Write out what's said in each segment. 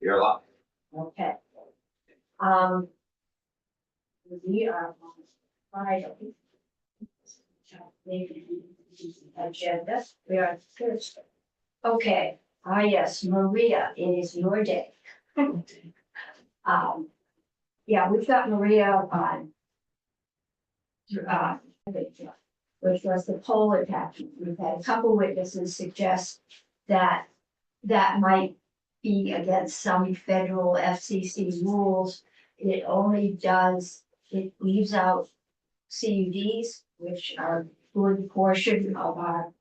You're live. Okay. We are on Friday. Agenda, we are Thursday. Okay, yes, Maria, it is your day. Yeah, we've got Maria on. Which was the pole attachment. We've had a couple witnesses suggest that that might be against some federal FCC rules. It only does, it leaves out CUDs, which are a good portion of our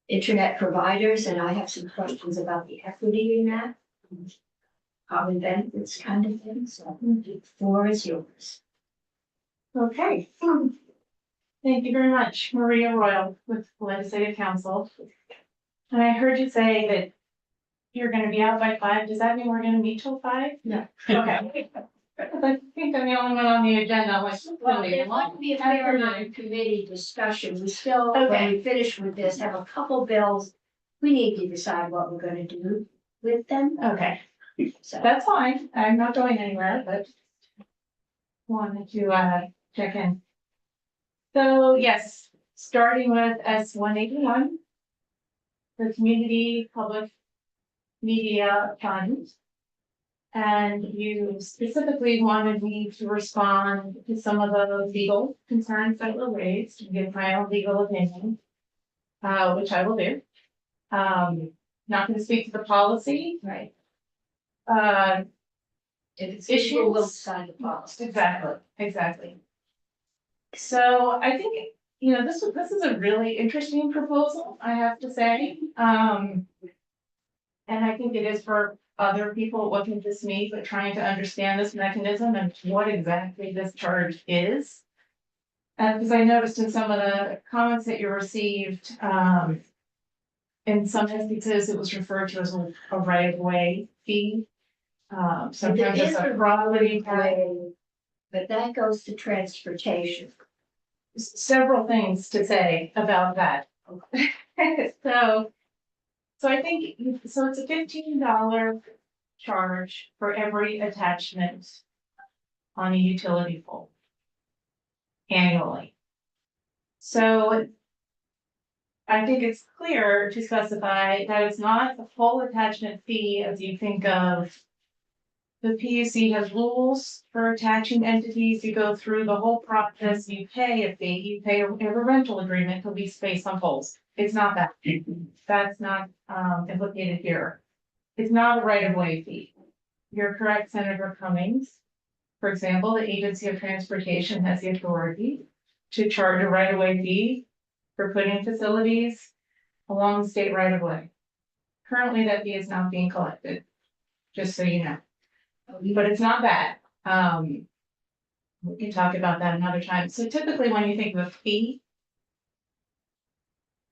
internet providers, and I have some questions about the equity in that. Common benefits kind of thing, so the floor is yours. Okay. Thank you very much, Maria Royal with Legislative Council. And I heard you say that you're gonna be out by 5. Does that mean we're gonna meet till 5? No. Okay. I think I'm the only one on the agenda. I'm like, Well, there might be a fair amount of committee discussion. We still, when we finish with this, have a couple bills. We need to decide what we're gonna do with them, Okay, so. that's fine. I'm not going anywhere, but wanted to check in. So yes, starting with S-181, the Community Public Media Fund. And you specifically wanted me to respond to some of the legal concerns that were raised, and give my own legal opinion, which I will do. Not going to speak to the policy. Right. If it's legal, we'll sign the policy. Exactly. So I think, you know, this is a really interesting proposal, I have to say. And I think it is for other people. It wasn't just me, but trying to understand this mechanism and what exactly this charge is. Because I noticed in some of the comments that you received, in some instances, it was referred to as a right-of-way fee. Sometimes it's a property tax. But that goes to transportation. Several things to say about that. So I think, so it's a $15 charge for every attachment on a utility pole annually. So I think it's clear to specify that it's not a full attachment fee as you think of. The PUC has rules for attaching entities. You go through the whole process, you pay a fee, you pay a rental agreement to lease space on poles. It's not that. That's not implicated here. It's not a right-of-way fee. You're correct, Senator Cummings. For example, the Agency of Transportation has the authority to charge a right-of-way fee for putting facilities along the state right-of-way. Currently, that fee is not being collected, just so you know. But it's not bad. We can talk about that another time. So typically when you think of a fee,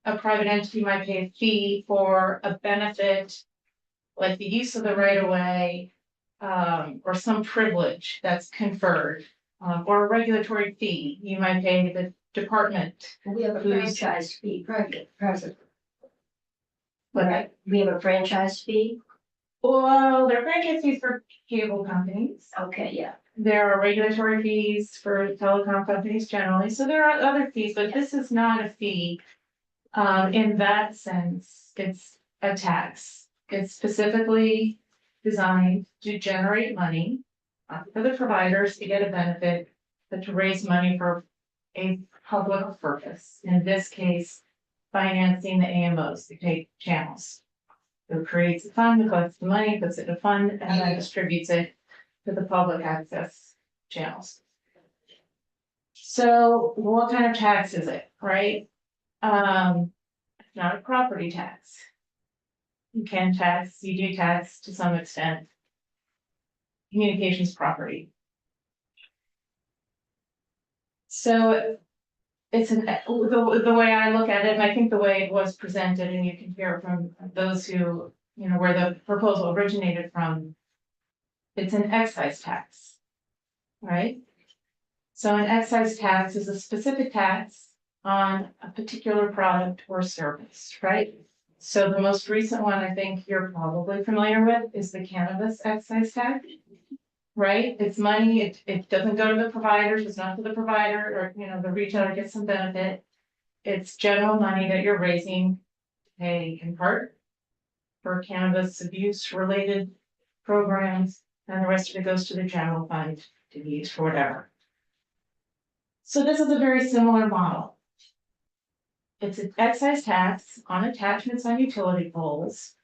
a private entity might pay a fee for a benefit, like the use of the right of way, or some privilege that's conferred, or a regulatory fee. You might pay the department. We have a franchise fee, present. But Right, we have a franchise fee. well, there are franchise fees for cable companies. Okay, yeah. There are regulatory fees for telecom companies generally, so there are other fees, but this is not a fee. In that sense, it's a tax. It's specifically designed to generate money for the providers to get a benefit, but to raise money for a public purpose. In this case, financing the AMOs, the cable channels. So it creates a fund, collects the money, puts it in a fund, and then distributes it to the public access channels. So what kind of tax is it, right? It's not a property tax. You do tax to some extent communications property. So it's the way I look at it, and I think the way it was presented, and you can hear from those who, you know, where the proposal originated from, it's an excise tax, right? So an excise tax is a specific tax on a particular product or service, right? So the most recent one I think you're probably familiar with is the cannabis excise tax. Right? It's money, it doesn't go to the providers, it's not to the provider, or, the retailer gets some benefit. It's general money that you're raising, to pay in part for cannabis abuse related programs, and the rest of it goes to the general fund to be used for whatever. So this is a very similar model. It's an excise tax on attachments on utility poles.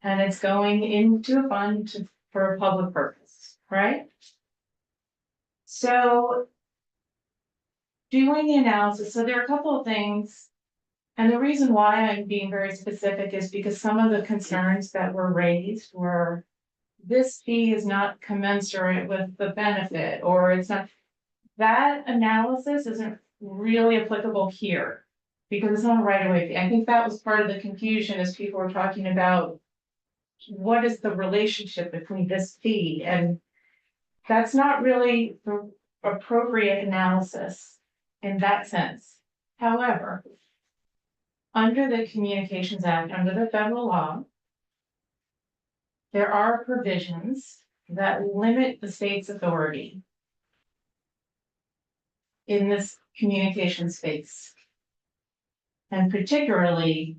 And it's going into a fund for a public purpose, right? So doing the analysis, so there are a couple of things. And the reason why I'm being very specific is because some of the concerns that were raised were this fee is not commensurate with the benefit, or it's not. That analysis isn't really applicable here because it's not a right of way fee. I think that was part of the confusion as people were talking about what is the relationship between this fee, and that's not really the appropriate analysis in that sense. However, under the Communications Act, under the federal law, there are provisions that limit the state's authority in this communication space. And particularly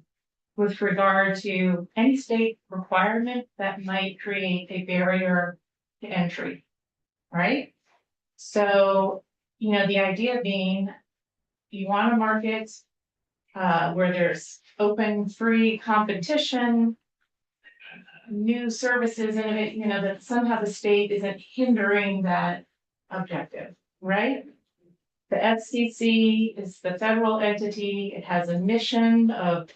with regard to any state requirement that might create a barrier to entry, right? So, the idea being you want to market where there's open, free competition, new services in it, that somehow the state isn't hindering that objective, right? The FCC is the federal entity. It has a mission of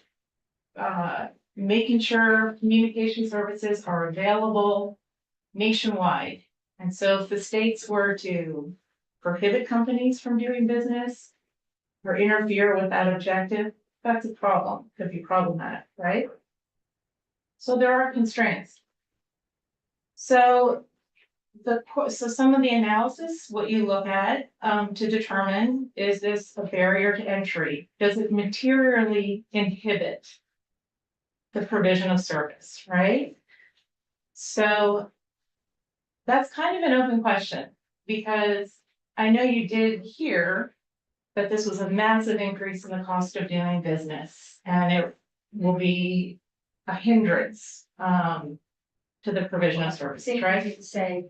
making sure communication services are available nationwide. And so if the states were to prohibit companies from doing business or interfere with that objective, that's a problem, could be problematic, right? So there are constraints. So some of the analysis, what you look at to determine, is this a barrier to entry? Does it materially inhibit the provision of service, right? So that's kind of an open question, because I know you did hear that this was a massive increase in the cost of doing business, and it will be a hindrance to the provision of services, right? I could say,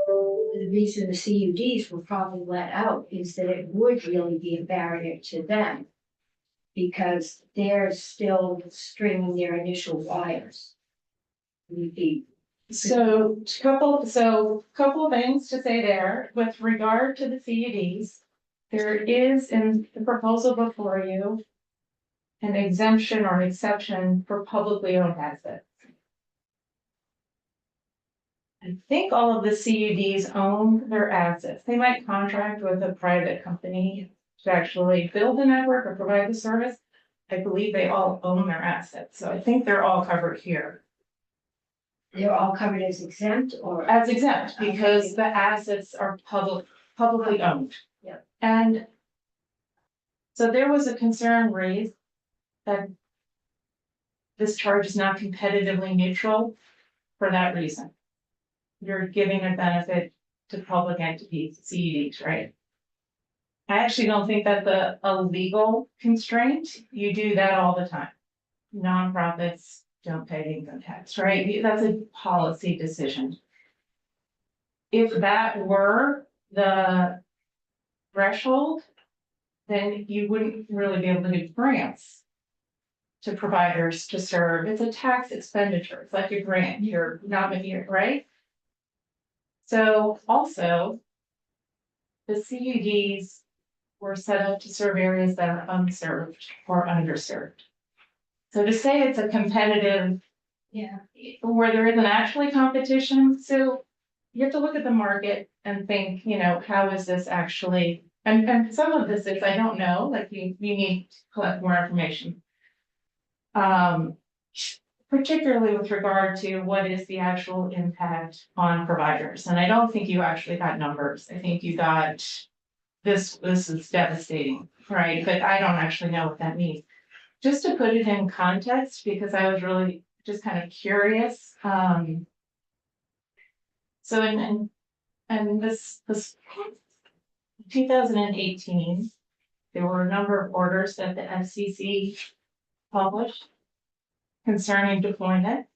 the reason the CUDs were probably let out is that it would really be a barrier to them, because they're still stringing their initial wires. So couple of things to say there. With regard to the CUDs, there is in the proposal before you an exemption or an exception for publicly owned assets. I think all of the CUDs own their assets. They might contract with a private company to actually build the network or provide the service. I believe they all own their assets, so I think they're all covered here. They're all covered as exempt or? As exempt, because the assets are publicly owned. Yep. And so there was a concern raised that this charge is not competitively neutral for that reason. You're giving a benefit to public entities, CUDs, right? I actually don't think that's a legal constraint. You do that all the time. Nonprofits don't pay income tax, right? That's a policy decision. If that were the threshold, then you wouldn't really be able to do grants to providers to serve. It's a tax expenditure. It's like a grant. You're not making it, right? So also, the CUDs were set up to serve areas that are unserved or underserved. So to say it's a competitive, where there isn't actually competition, so you have to look at the market and think, how is this actually, and some of this is, I don't know, like you need to collect more information. Particularly with regard to what is the actual impact on providers. And I don't think you actually got numbers. I think you got this is devastating, right? But I don't actually know what that means. just to put it in context, because I was really just kind of curious, so and this 2018, there were a number of orders that the FCC published concerning deployment,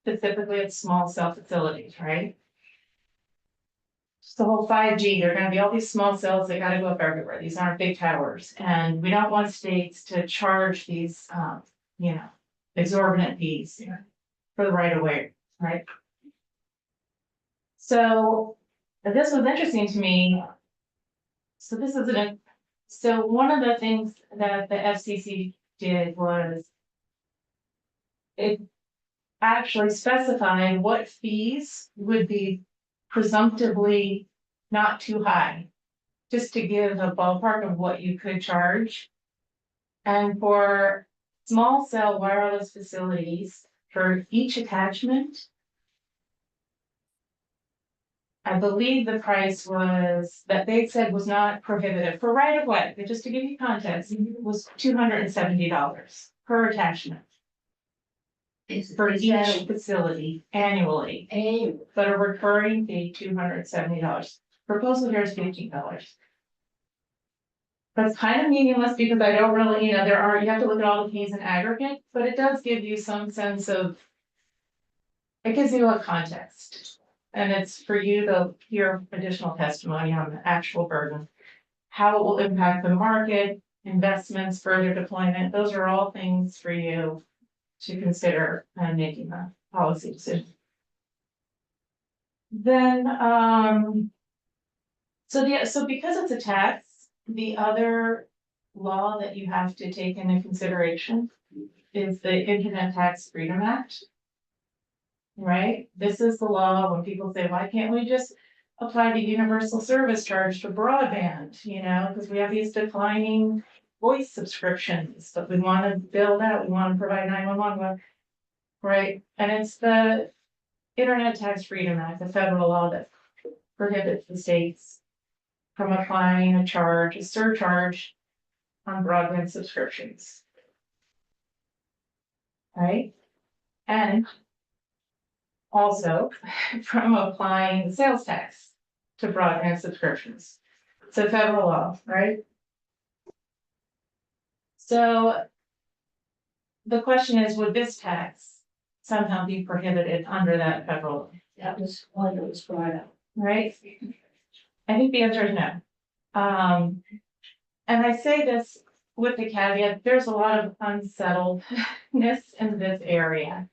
specifically at small cell facilities, right? Just the whole 5G, there are gonna be all these small cells that gotta go up everywhere. These aren't big towers. And we don't want states to charge these, exorbitant fees for the right of way, right? So this was interesting to me. So this is so one of the things that the FCC did was it actually specified what fees would be presumptively not too high, just to give a ballpark of what you could charge. And for small cell wireless facilities, for each attachment, I believe the price was, that they said was not prohibitive for right of way, but just to give you context, was $270 per attachment for Is each that facility annually, a, but a recurring fee, $270. Proposal here is $15. That's kind of meaningless because I don't really, you have to look at all the fees in aggregate, but it does give you some sense of, it gives you a context. And it's for you to hear additional testimony on the actual burden, how it will impact the market, investments, further deployment. Those are all things for you to consider when making a policy decision. Then, so because it's a tax, the other law that you have to take into consideration is the Internet Tax Freedom Act. Right? This is the law when people say, why can't we just apply the universal service charge to broadband? Because we have these declining voice subscriptions, but we want to build out, we want to provide 911, right? And it's the Internet Tax Freedom Act, the federal law that prohibits the states from applying a surcharge on broadband subscriptions. Right? And also from applying the sales tax to broadband subscriptions. It's a federal law, right? So the question is, would this tax somehow be prohibited under that federal law? that was one that was brought up. Right? I think the answer is no. And I say this with the caveat, there's a lot of unsettledness in this area.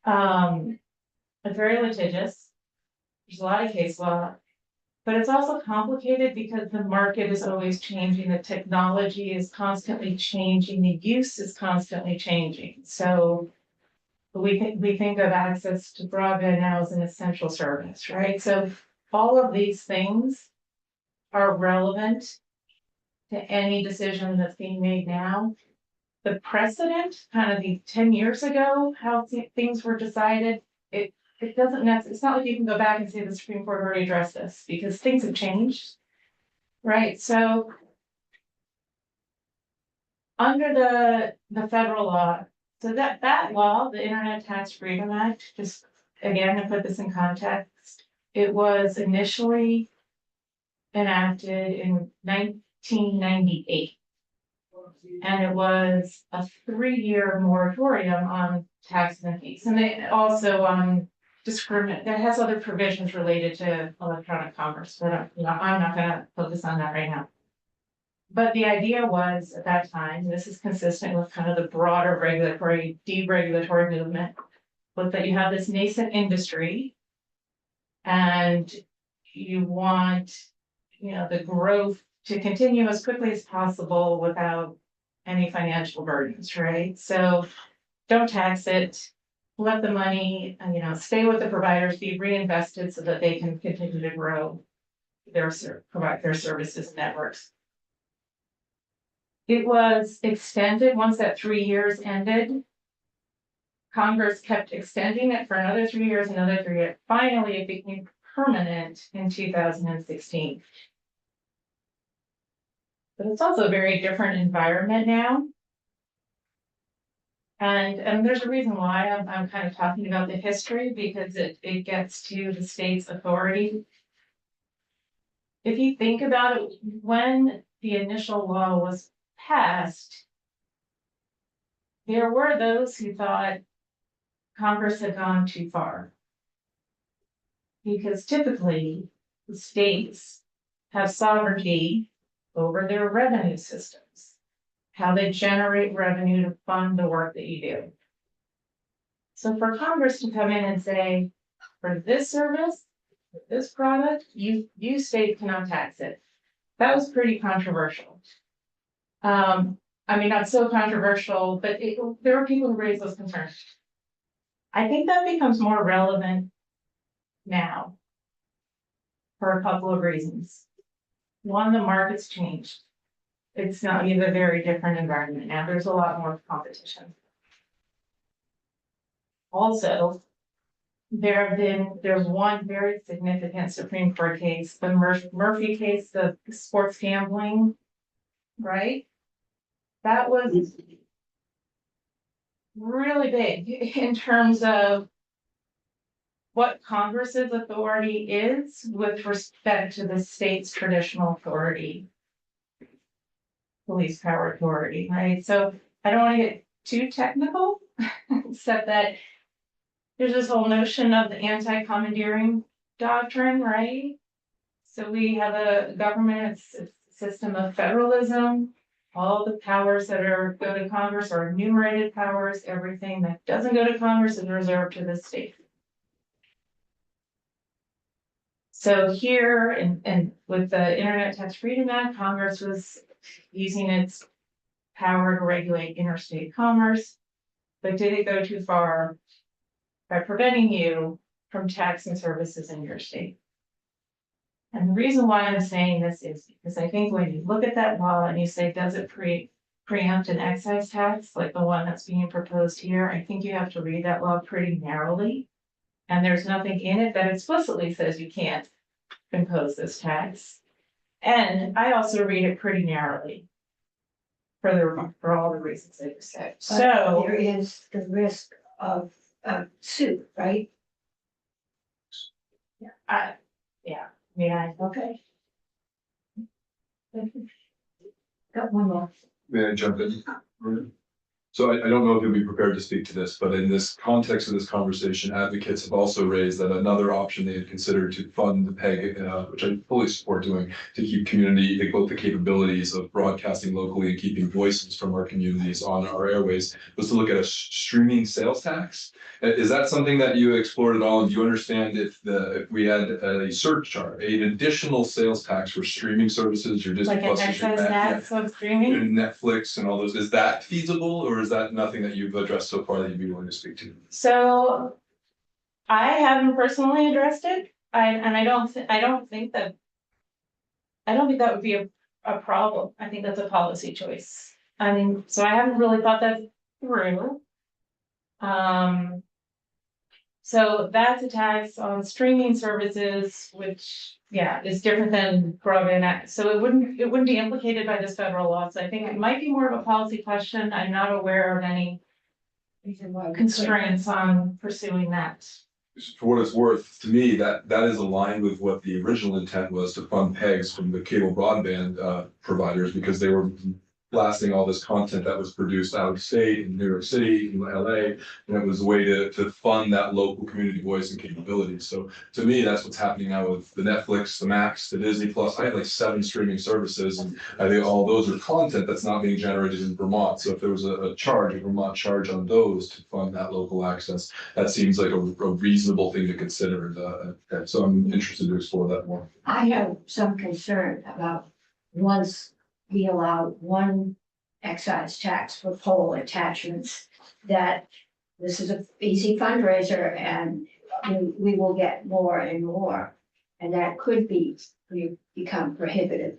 It's very litigious. There's a lot of case law, but it's also complicated because the market is always changing, the technology is constantly changing, the use is constantly changing. So we think of access to broadband now as an essential service, right? So all of these things are relevant to any decision that's being made now. The precedent, kind of the 10 years ago, how things were decided, it doesn't it's not like you can go back and say the Supreme Court already addressed this because things have changed, right? So under the federal law, so that law, the Internet Tax Freedom Act, just again to put this in context, it was initially enacted in 1998. And it was a 3-year moratorium on taxes and fees. And they also that has other provisions related to electronic commerce, but I'm not going to focus on that right now. But the idea was at that time, this is consistent with kind of the broader deregulatory movement, was that you have this nascent industry and you want, the growth to continue as quickly as possible without any financial burdens, right? So don't tax it, let the money, stay with the providers, be reinvested so that they can continue to grow provide their services and networks. It was extended once that 3 years ended. Congress kept extending it for another 3 years, another 3 years. Finally, it became permanent in 2016. But it's also a very different environment now. And there's a reason why I'm kind of talking about the history, because it gets to the state's authority. If you think about it, when the initial law was passed, there were those who thought Congress had gone too far. Because typically, the states have sovereignty over their revenue systems, how they generate revenue to fund the work that you do. So for Congress to come in and say, for this service, for this product, you state cannot tax it. That was pretty controversial. I mean, not so controversial, but there were people who raised those concerns. I think that becomes more relevant now for a couple of reasons. One, the market's changed. It's not even a very different environment now. There's a lot more competition. Also, there's one very significant Supreme Court case, the Murphy case, the sports gambling, right? That was really big in terms of what Congress's authority is with respect to the state's traditional authority, police power authority, right? So I don't want to get too technical, except that there's this whole notion of the anti-commandeering doctrine, right? So we have a government system of federalism. All the powers that go to Congress are enumerated powers. Everything that doesn't go to Congress is reserved to the state. So here, and with the Internet Tax Freedom Act, Congress was using its power to regulate interstate commerce, but did it go too far by preventing you from taxing services in your state? And the reason why I'm saying this is because I think when you look at that law and you say, does it preempt an excise tax like the one that's being proposed here? I think you have to read that law pretty narrowly. And there's nothing in it that explicitly says you can't impose this tax. And I also read it pretty narrowly for all the reasons that you said. So there is the risk of suit, right? Okay. Got one more. May I jump in? So I don't know if you'll be prepared to speak to this, but in this context of this conversation, advocates have also raised that another option they had considered to fund the PEG, which I fully support doing, to keep community, both the capabilities of broadcasting locally and keeping voices from our communities on our airways, was to look at a streaming sales tax. Is that something that you explored at all? And do you understand if we had a surcharge, an additional sales tax for streaming services, your Disney like an Plus, excise tax on streaming? Netflix and all those, is that feasible, or is that nothing that you've addressed so far that you'd be willing to speak to? So I haven't personally addressed it. I don't think that would be a problem. I think that's a policy choice. I mean, so I haven't really thought that through. So that's a tax on streaming services, which, yeah, is different than broadband. So it wouldn't be implicated by this federal law. So I think it might be more of a policy question. I'm not aware of any constraints on pursuing that. For what it's worth, to me, that is aligned with what the original intent was, to fund PEGs from the cable broadband providers, because they were blasting all this content that was produced out of state in New York City, in LA, and it was a way to fund that local community voice and capabilities. So to me, that's what's happening now with the Netflix, the Max, the Disney Plus. I have like 7 streaming services, and I think all those are content that's not being generated in Vermont. So if there was a Vermont charge on those to fund that local access, that seems like a reasonable thing to consider. So I'm interested to explore that more. I have some concern about once we allow one excise tax for pole attachments, that this is an easy fundraiser and we will get more and more. And that could become prohibitive.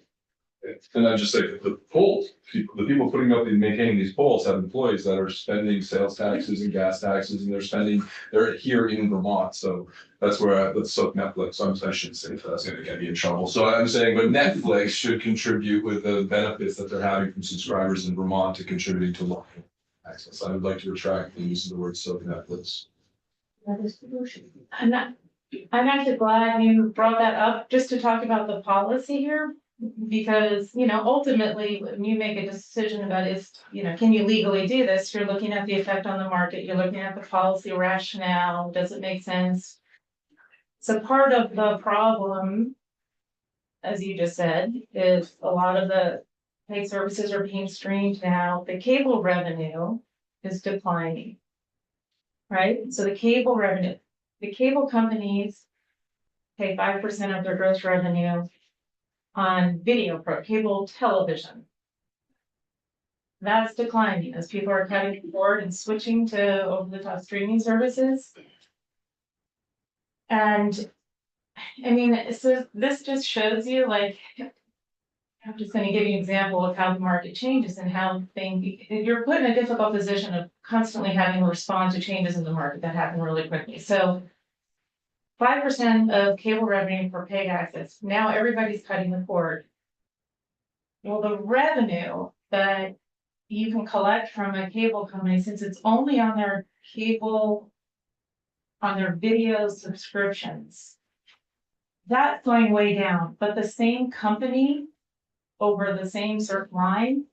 And I just say that the poles, the people putting up and maintaining these poles have employees that are spending sales taxes and gas taxes, and they're here in Vermont. So that's where let's soak Netflix. I shouldn't say that's going to get me in trouble. So I'm saying, but Netflix should contribute with the benefits that they're having from subscribers in Vermont to contributing to local. access. I would like to retract the use of the word soap Netflix. That is the motion. I'm actually glad you brought that up, just to talk about the policy here. Because, ultimately, when you make a decision about can you legally do this, you're looking at the effect on the market, you're looking at the policy rationale, does it make sense? So part of the problem, as you just said, is a lot of the paid services are being streamed now, the cable revenue is declining. Right, so the cable revenue, the cable companies pay 5% of their gross revenue on cable television. That's declining as people are cutting the cord and switching to over-the-top streaming services. And I mean, so this just shows you, like, I'm just gonna give you an example of how the market changes and how you're put in a difficult position of constantly having to respond to changes in the market that happen really quickly. So 5% of cable revenue for paid access. Now everybody's cutting the cord. Well, the revenue that you can collect from a cable company, since it's only on their video subscriptions, that's going way down. But the same company over the same certain line,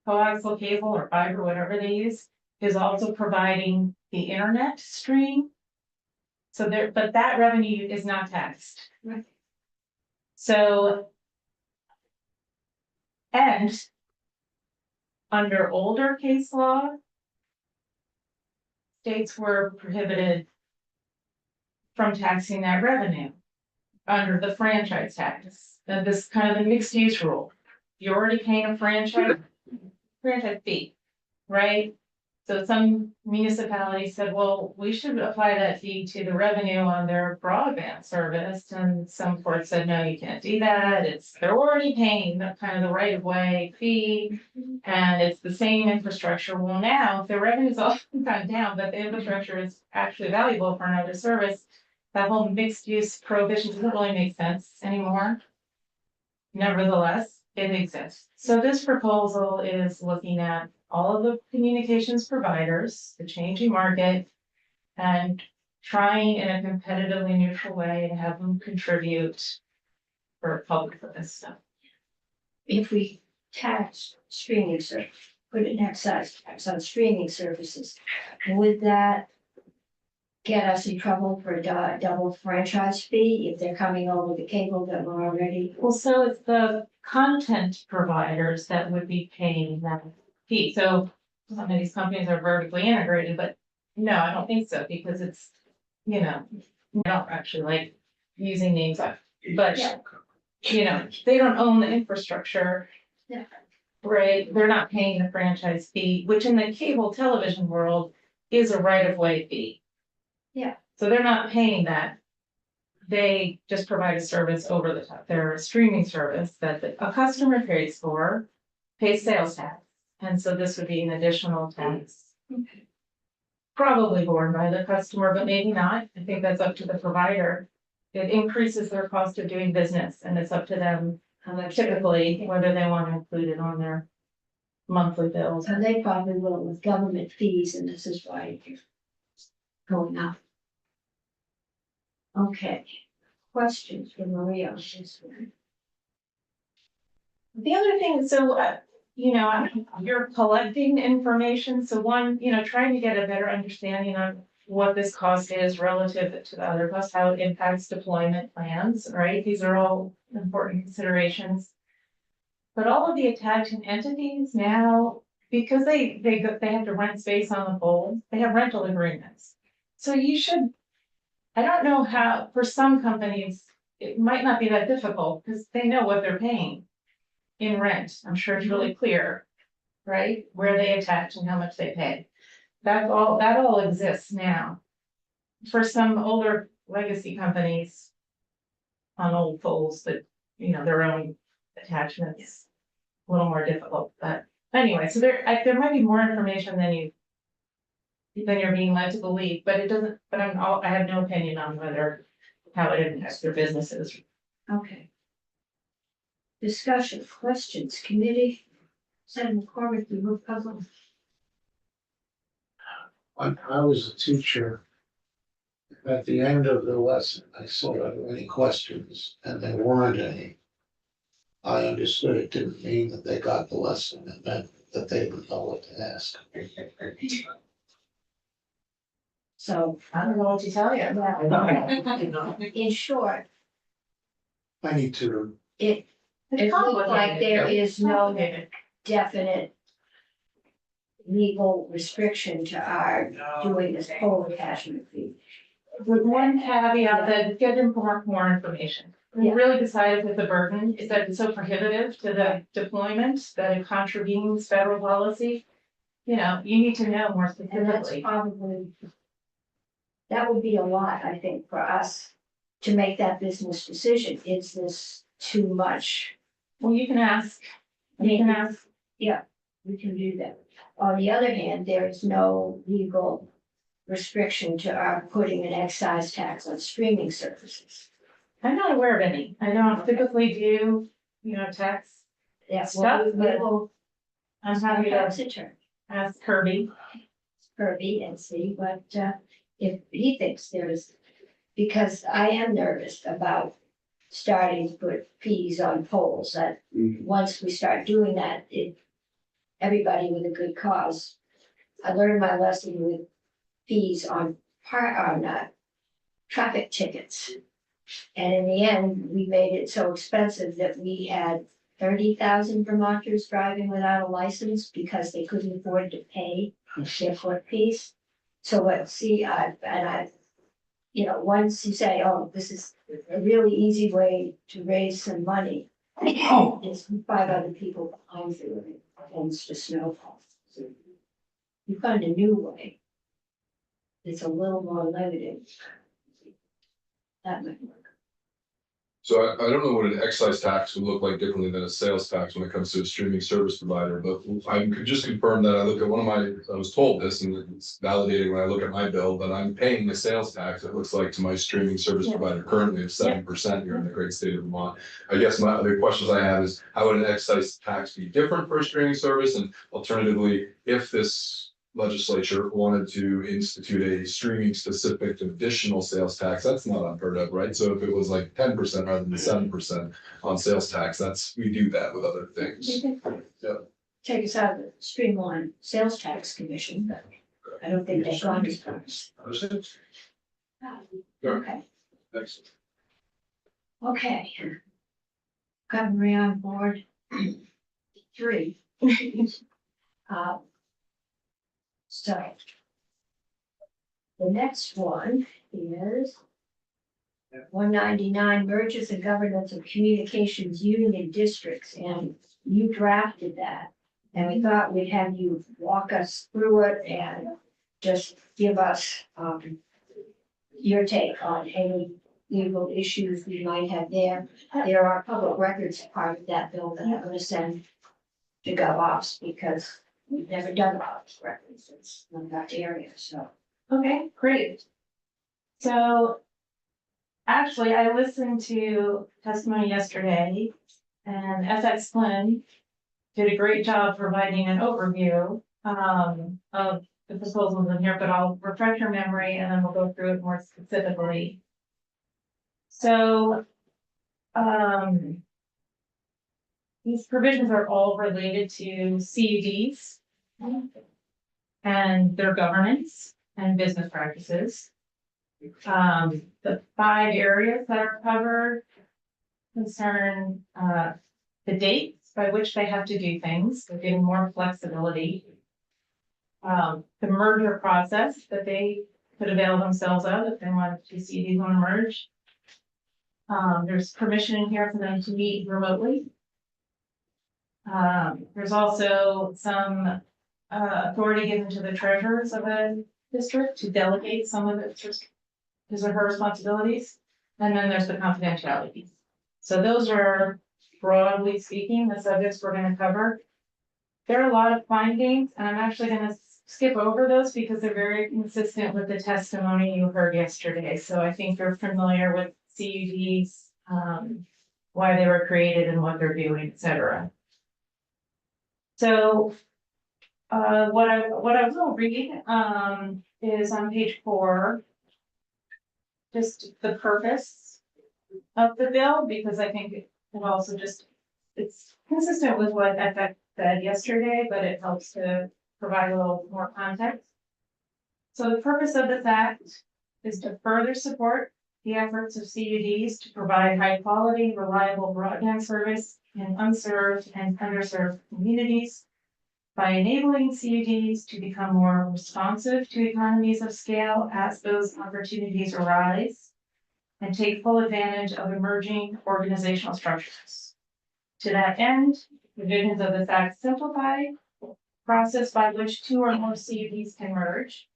coaxial cable or fiber, whatever they use, is also providing the internet stream. So but that revenue is not taxed. Right. So, and under older case law, states were prohibited from taxing that revenue under the franchise tax. This kind of the mixed use rule. You're already paying a franchise fee, right? So some municipalities said, well, we should apply that fee to the revenue on their broadband service. And some courts said, no, you can't do that. They're already paying the kind of the right of way fee, and it's the same infrastructure. Well, now if the revenue's all gone down, but the infrastructure is actually valuable for another service, that whole mixed use prohibition doesn't really make sense anymore. Nevertheless, it exists. So this proposal is looking at all of the communications providers, the changing market, and trying in a competitively neutral way to have them contribute for public for this stuff. If we tax streaming service, put an excise tax on streaming services, would that get us in trouble for a double franchise fee if they're coming over the cable that we're already? Well, so it's the content providers that would be paying that fee. So some of these companies are vertically integrated, but no, I don't think so, because it's, I don't actually like using names, but Yeah. they don't own the infrastructure. Yeah. Right, they're not paying the franchise fee, which in the cable television world is a right of way fee. Yeah. So they're not paying that. They just provide a service over the top. They're a streaming service that a customer pays for, pays sales tax. And so this would be an additional tax. Okay. Probably borne by the customer, but maybe not. I think that's up to the provider. It increases their cost of doing business, and it's up to them typically whether they want to include it on their monthly bills. And they probably will with government fees, and this is why it's going up. Okay, questions for Maria on this one? The other thing, so, you're collecting information, so one, trying to get a better understanding on what this cost is relative to the other costs, how it impacts deployment plans, right? These are all important considerations. But all of the attaching entities now, because they have to rent space on the pole, they have rental agreements. So I don't know how, for some companies, it might not be that difficult because they know what they're paying in rent. I'm sure it's really clear, right? Where they attach and how much they pay. That all exists now. For some older legacy companies on old poles that, their own attachments, a little more difficult, but anyway, so there might be more information than you're being led to believe, but it doesn't, but I have no opinion on how it impacts their businesses. Okay. Discussion, questions, committee, Senator McCormick, you move puzzle. When I was a teacher, at the end of the lesson, I said, "Are there any questions?" And there weren't any. I understood it didn't mean that they got the lesson, it meant that they would know what to ask. So, I don't know what to tell you. yeah, in short, I need to, it looks like there is no Complicated. definite legal restriction to our doing this poll attachment fee. With one caveat that get them more information. We Yeah. really decided that the burden is that it's so prohibitive to the deployment that it contravenes federal policy. You know, you need to know more And that's specifically. probably, that would be a lot, I think, for us to make that business decision. Is this too much? Well, you can ask, you can ask, We can do that. On the other hand, there is no legal restriction to our putting an excise tax on streaming services. I'm not aware of any. I don't typically do, tax. That's Stuff, what we but will, I'm happy tax to attorney, ask Kirby. Kirby, and see what, if he thinks there's, because I am nervous about starting to put fees on polls, that once we start doing that, everybody with a good cause. I learned my lesson with fees on traffic tickets. And in the end, we made it so expensive that we had 30,000 Vermonters driving without a license because they couldn't afford to pay their foot fees. So once you say, oh, this is a really easy way to raise some money, there's 5 other people behind you and it tends to snowball. You find a new way. It's a little more limited. That might work. So I don't know what an excise tax would look like differently than a sales tax when it comes to a streaming service provider, but I could just confirm that I look at I was told this and it's validating when I look at my bill, that I'm paying the sales tax, it looks like, to my streaming service Yeah. provider currently of 7% here in the great state of Vermont. I guess my other questions I have is, how would an excise tax be different for a streaming service? And alternatively, if this legislature wanted to institute a streaming specific additional sales tax, that's not unheard of, right? So if it was like 10% rather than 7% on sales tax, we do that with other things. Take us out of the streamline sales tax commission, but I don't think they've gone as far. Sure. Okay, Excellent. okay. Governor on board. 3. So. The next one is 199 mergers and governance of communications union districts, and you drafted that. And we thought we'd have you walk us through it and just give us, your take on any legal issues we might have there. There are public records part of that bill that I'm gonna send to GovOps because we've never done public records. It's not that area, so. Okay, great. So actually, I listened to testimony yesterday and FX Flynn did a great job providing an overview of the proposals in here, but I'll refresh your memory and then we'll go through it more specifically. So these provisions are all related to CUDs and their governance and business practices. The 5 areas that are covered concern the dates by which they have to do things, so getting more flexibility. The merger process that they could avail themselves of if they want to see these want to merge. There's permission in here for them to meet remotely. There's also some authority given to the treasurers of a district to delegate some of his or her responsibilities. And then there's the confidentiality. So those are, broadly speaking, the subjects we're going to cover. There are a lot of findings, and I'm actually going to skip over those because they're very consistent with the testimony you heard yesterday. So I think you're familiar with CUDs, why they were created and what they're doing, et cetera. So what I will read is on page 4. Just the purpose of the bill, because I think it also just, it's consistent with what FX said yesterday, but it helps to provide a little more context. So the purpose of this act is to further support the efforts of CUDs to provide high quality, reliable broadband service in unserved and underserved communities by enabling CUDs to become more responsive to economies of scale as those opportunities arise and take full advantage of emerging organizational structures. To that end, provisions of this act simplify the process by which 2 or more CUDs can merge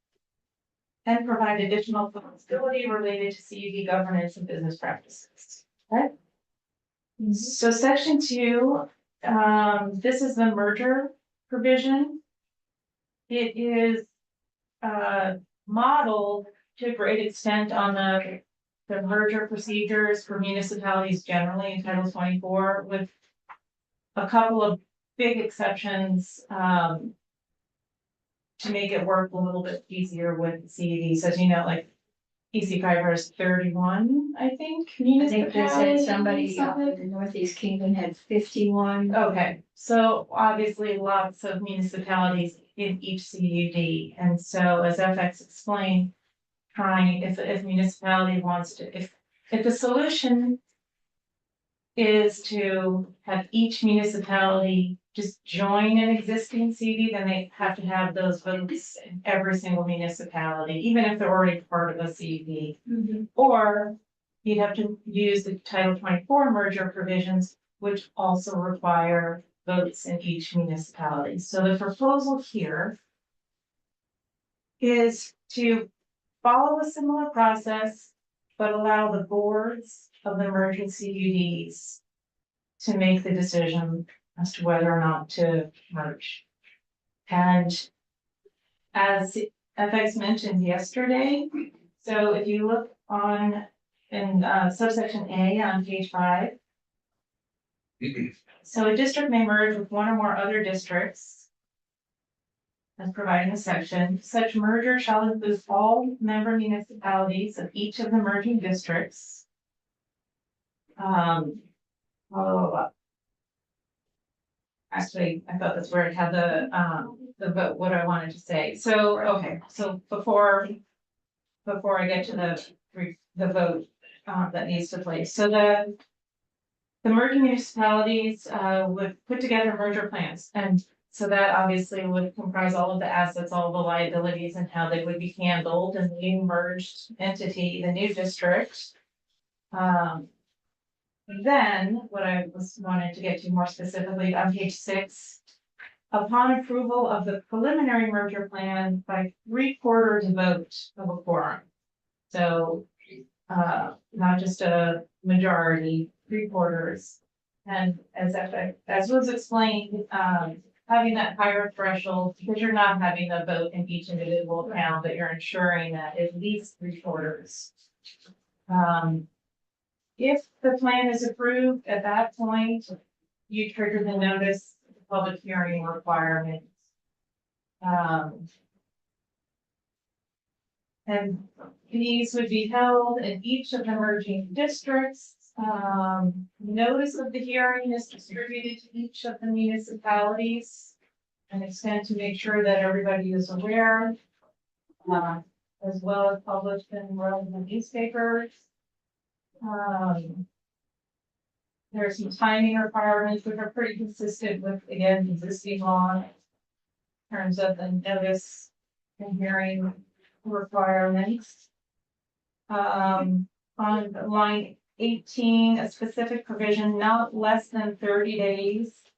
and provide additional flexibility related to CUD governance and business practices. Okay? So section 2, this is the merger provision. It is modeled to a great extent on the merger procedures for municipalities generally in Title 24, with a couple of big exceptions to make it work a little bit easier with CUDs. As you know, like EC Fiber is 31, I think. I think they said somebody up in the Northeast Kingdom had 51. Okay, so obviously lots of municipalities in each CUD. And so as FX explained, trying, if municipality wants to, if the solution is to have each municipality just join an existing CUD, then they have to have those votes in every single municipality, even if they're already part of a CUD. Mhm. Or you'd have to use the Title 24 merger provisions, which also require votes in each municipality. So the proposal here is to follow a similar process, but allow the boards of the merging CUDs to make the decision as to whether or not to merge. And as FX mentioned yesterday, so if you look on in subsection A on page 5, so a district may merge with 1 or more other districts as provided in the section. Such merger shall include all member municipalities of each of the merging districts. Actually, I thought that's where it had the vote, what I wanted to say. So, okay, so before I get to the vote that needs to place. So the merging municipalities would put together merger plans, and so that obviously would comprise all of the assets, all the liabilities, and how they would be handled in the new merged entity, the new district. Then what I wanted to get to more specifically on page 6, upon approval of the preliminary merger plan by 3/4 vote of a quorum. So not just a majority, 3/4. And as was explained, having that higher threshold, because you're not having a vote in each individual town, but you're ensuring that at least 3/4. If the plan is approved at that point, you trigger the notice of public hearing requirements. And these would be held in each of the merging districts. Notice of the hearing is distributed to each of the municipalities and extend to make sure that everybody is aware, as well as published in relevant newspapers. There are some timing requirements which are pretty consistent with, again, existing law in terms of the notice and hearing requirements. On line 18, a specific provision not less than 30 days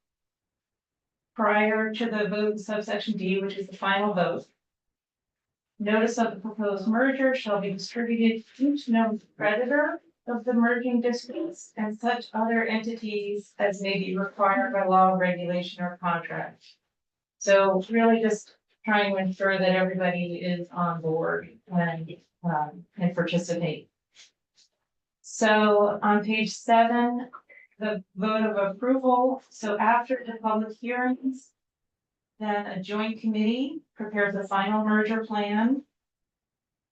prior to the vote in subsection D, which is the final vote. Notice of the proposed merger shall be distributed to each known creditor of the merging districts and such other entities as may be required by law, regulation, or contract. So really just trying to ensure that everybody is on board and participate. So on page 7, the vote of approval. So after the public hearings, then a joint committee prepares the final merger plan.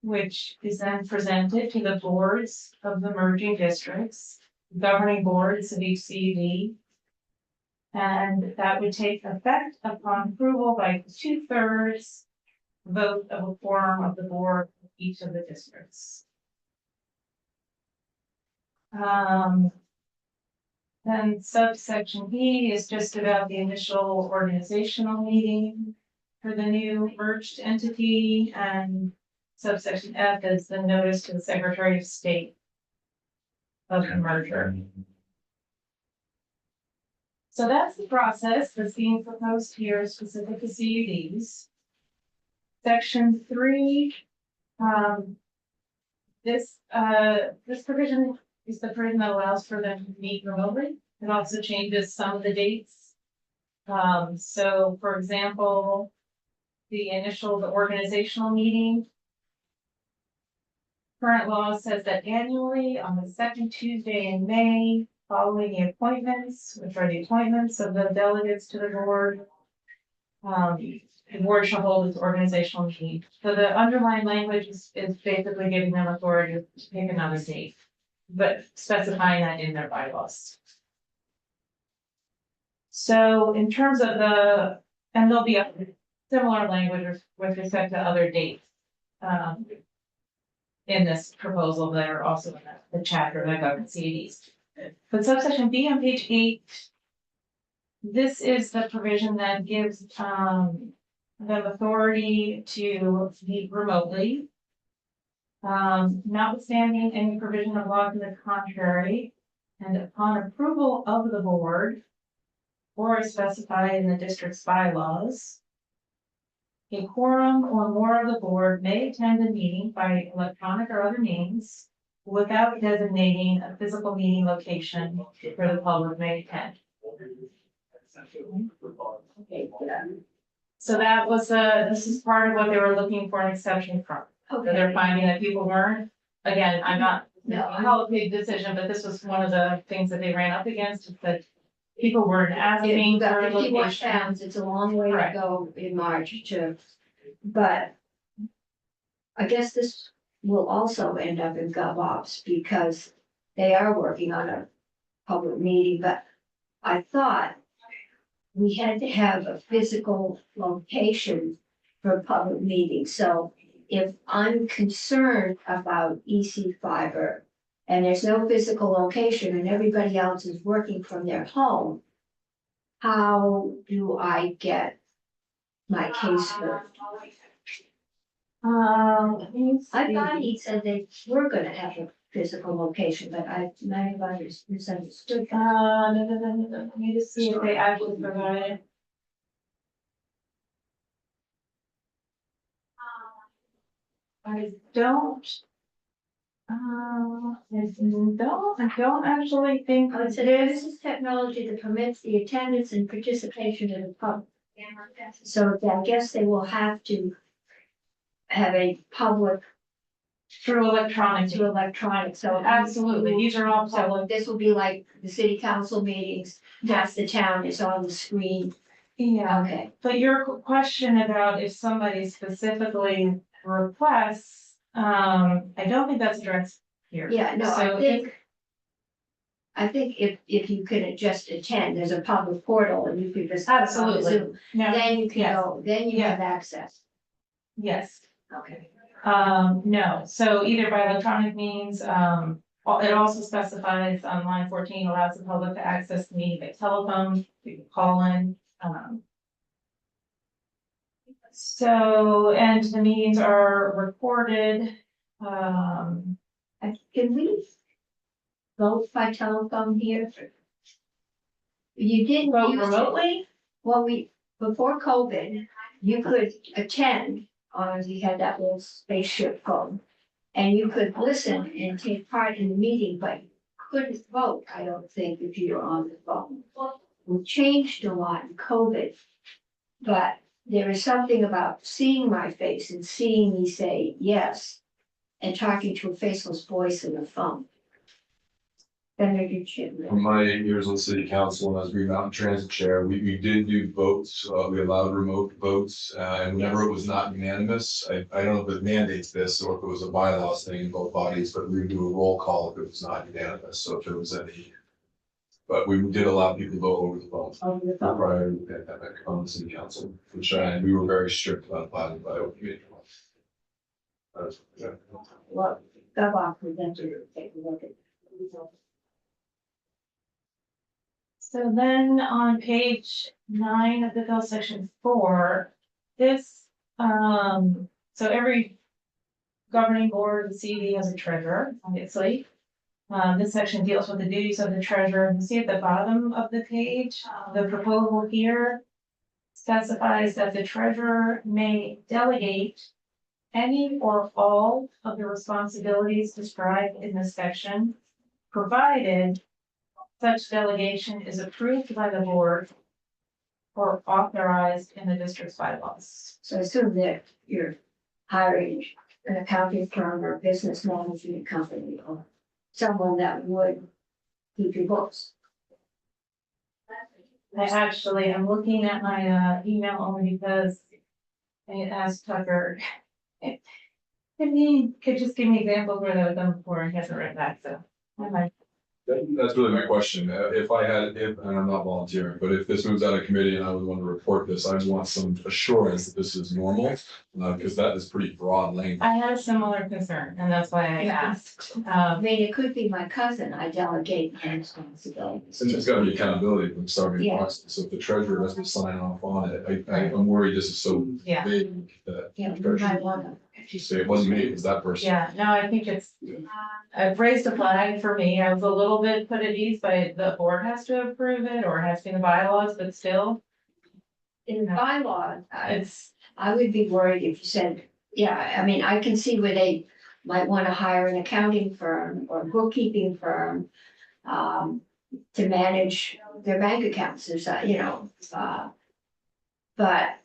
which is then presented to the boards of the merging districts, governing boards of each CUD. And that would take effect upon approval by 2/3 vote of a quorum of the board of each of the districts. Then subsection E is just about the initial organizational meeting for the new merged entity, and subsection F is the notice to the Secretary of State of the merger. So that's the process that's being proposed here specific to CUDs. Section 3, this provision is the provision that allows for them to meet remotely. It also changes some of the dates. So for example, the organizational meeting. Current law says that annually on the second Tuesday in May, following the appointments, which are the appointments of the delegates to the board. The board shall hold its organizational meeting. So the underlying language is basically giving them authority to pick another date, but specifying that in their bylaws. So in terms of and there'll be similar language with respect to other dates. In this proposal, that are also in the chapter that governs CUDs. But subsection B on page 8, this is the provision that gives them authority to meet remotely. Notwithstanding any provision of law to the contrary, and upon approval of the board, or as specified in the district's bylaws, a quorum or more of the board may attend a meeting by electronic or other means without designating a physical meeting location where the public may attend. So that was this is part of what they were looking for an exception from. So they're finding that people weren't, again, I'm not how a big decision, but this was one of the things that they ran up against, is that people weren't asking You've got for 51 location. towns, it's a long way to Correct. go in March but I guess this will also end up in GovOps because they are working on a public meeting, but I thought we had to have a physical location for a public meeting. So if I'm concerned about EC fiber and there's no physical location and everybody else is working from their home, how do I get my case heard? I thought he said they were gonna have a physical location, but I might have misunderstood. No, let me just see if they actually provided. I don't. I don't actually think. I said, this is technology that permits the attendance and participation of the public. So I guess they will have to have a public Through electronic. through electronic, so. Absolutely, these are all So public. this will be like the city council meetings, half the town is on the screen, Yeah, okay. but your question about if somebody specifically requests, I don't think that's addressed here. Yeah, no, So I think if you could just attend, there's a public portal and you could just. click on Absolutely. Zoom, No, then you can yes. go, then you Yeah. have access, yes. okay. No, so either by electronic means, it also specifies on line 14 allows the public to access the meeting by telephone, you can call in. So, and the meetings are recorded, Can we vote by telephone here? You didn't vote use it. remotely. Well, before COVID, you could attend, or you had that little spaceship phone. And you could listen and take part in the meeting, but you couldn't vote, I don't think, if you were on the phone. We changed a lot in COVID. But there is something about seeing my face and seeing me say yes, and talking to a faceless voice in the phone. Senator Chitwood. From my years on city council and as Green Mountain Transit Chair, we did do votes, we allowed remote votes, and whenever it was not unanimous, I don't know if it mandates this or if it was a bylaws thing in both bodies, but we would do a roll call if it was not unanimous, so if there was any. But we did allow people to vote over the phone Over the phone. prior to the pandemic on the city council, which we were very strict about abiding by open meeting law. Yeah. Well, go on, presenter, take a look at. the results. So then on page 9 of the bill, section 4, this, so every governing board, the CD has a treasurer, obviously. This section deals with the duties of the treasurer. You see at the bottom of the page, the proposal here specifies that the treasurer may delegate any or all of the responsibilities described in this section, provided such delegation is approved by the board or authorized in the district's bylaws. So I assume that you're hiring an accounting firm or business management company or someone that would keep your books. I actually am looking at my email only because I asked Tucker. I mean, could just give me examples where that was done before and he hasn't written back, so. I might. That's really my question. If I had, and I'm not volunteering, but if this moves out of committee and I would want to report this, I would want some assurance that this is normal. Because that is pretty broad language. I had a similar concern and that's why I asked. I mean, it could be my cousin, I delegate my responsibilities. And there's gotta be accountability from starting Yeah. process. So if the treasurer doesn't sign off on it, I'm worried this is so Yeah. vague that Yeah, you might wanna. you say it wasn't me, it was that person. Yeah, no, I think it's, I've raised a flag for me. I was a little bit put at ease by the board has to approve it or has to be in the bylaws, but still, In the bylaw, it's, I would be worried if you said, yeah, I mean, I can see where they might wanna hire an accounting firm or bookkeeping firm. To manage their bank accounts, there's but.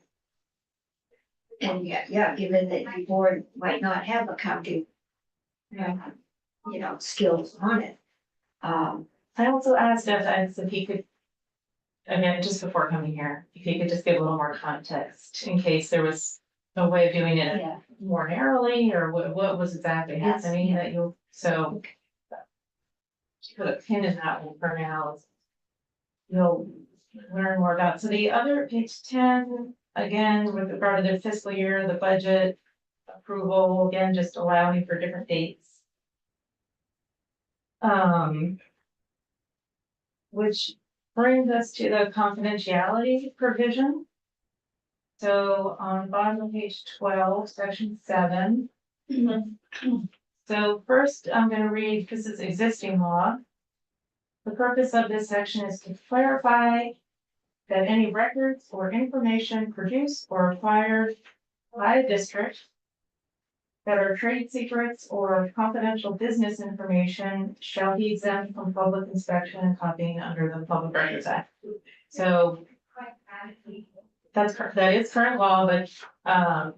And yeah, given that the board might not have accounting. Skills on it. I also asked Ed if he could. Again, just before coming here, if he could just give a little more context in case there was a way of doing it Yeah, more narrowly or what was exactly Yes, happening yeah. that you, so. Put a pin in that one for now. You'll learn more about, so the other page 10, again, with regard to the fiscal year, the budget approval, again, just allowing for different dates. Which brings us to the confidentiality provision. So on bottom of page 12, section 7. So first, I'm going to read, this is existing law. The purpose of this section is to clarify that any records or information produced or acquired by a district that are trade secrets or confidential business information shall be exempt from public inspection and copying under the Public Records Act. So that is current law, but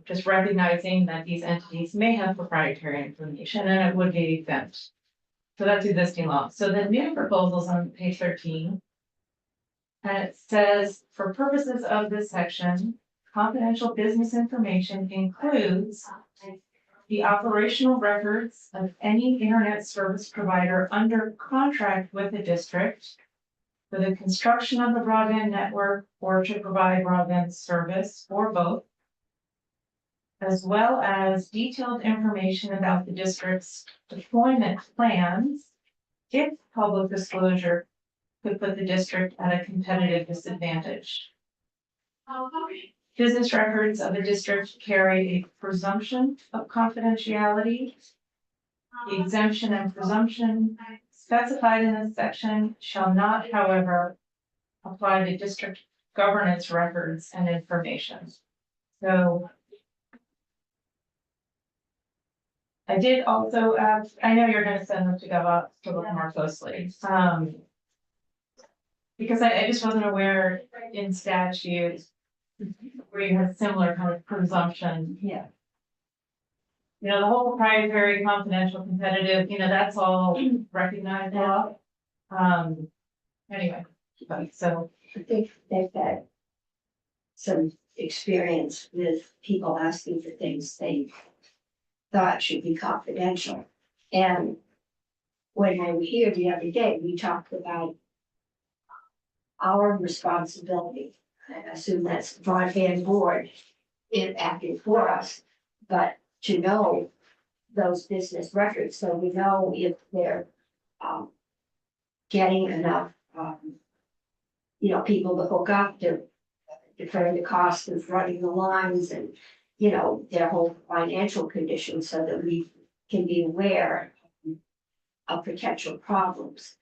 just recognizing that these entities may have proprietary information and it would be exempt. So that's existing law. So the new proposals on page 13. And it says, for purposes of this section, confidential business information includes the operational records of any internet service provider under contract with the district for the construction of the broadband network or to provide broadband service or both, as well as detailed information about the district's deployment plans if public disclosure could put the district at a competitive disadvantage. Business records of the district carry a presumption of confidentiality. The exemption and presumption specified in this section shall not, however, apply to district governance records and information. So I did also ask, I know you're gonna send them to GovOps to look more closely. Because I just wasn't aware in statute where you have similar kind of presumption. yeah, The whole proprietary, confidential, competitive, that's all recognized law. Anyway, but so, I think they've had some experience with people asking for things they thought should be confidential. And when I was here the other day, we talked about our responsibility. I assume that's the broadband board in acting for us, but to know those business records, so we know if they're getting enough people to hook up, to declare the cost of running the lines and, their whole financial condition so that we can be aware of potential problems.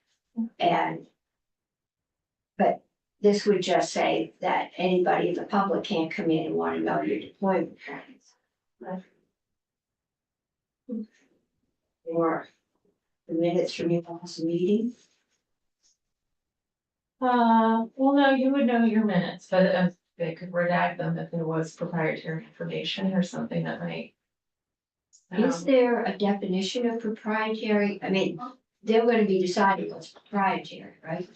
But this would just say that anybody in the public can't come in and want to know your deployment plans. Or the minutes from your last meeting. well, no, you would know your minutes, but they could redact them if there was proprietary information or something that might. Is there a definition of proprietary? I mean, they're gonna be deciding what's proprietary, right?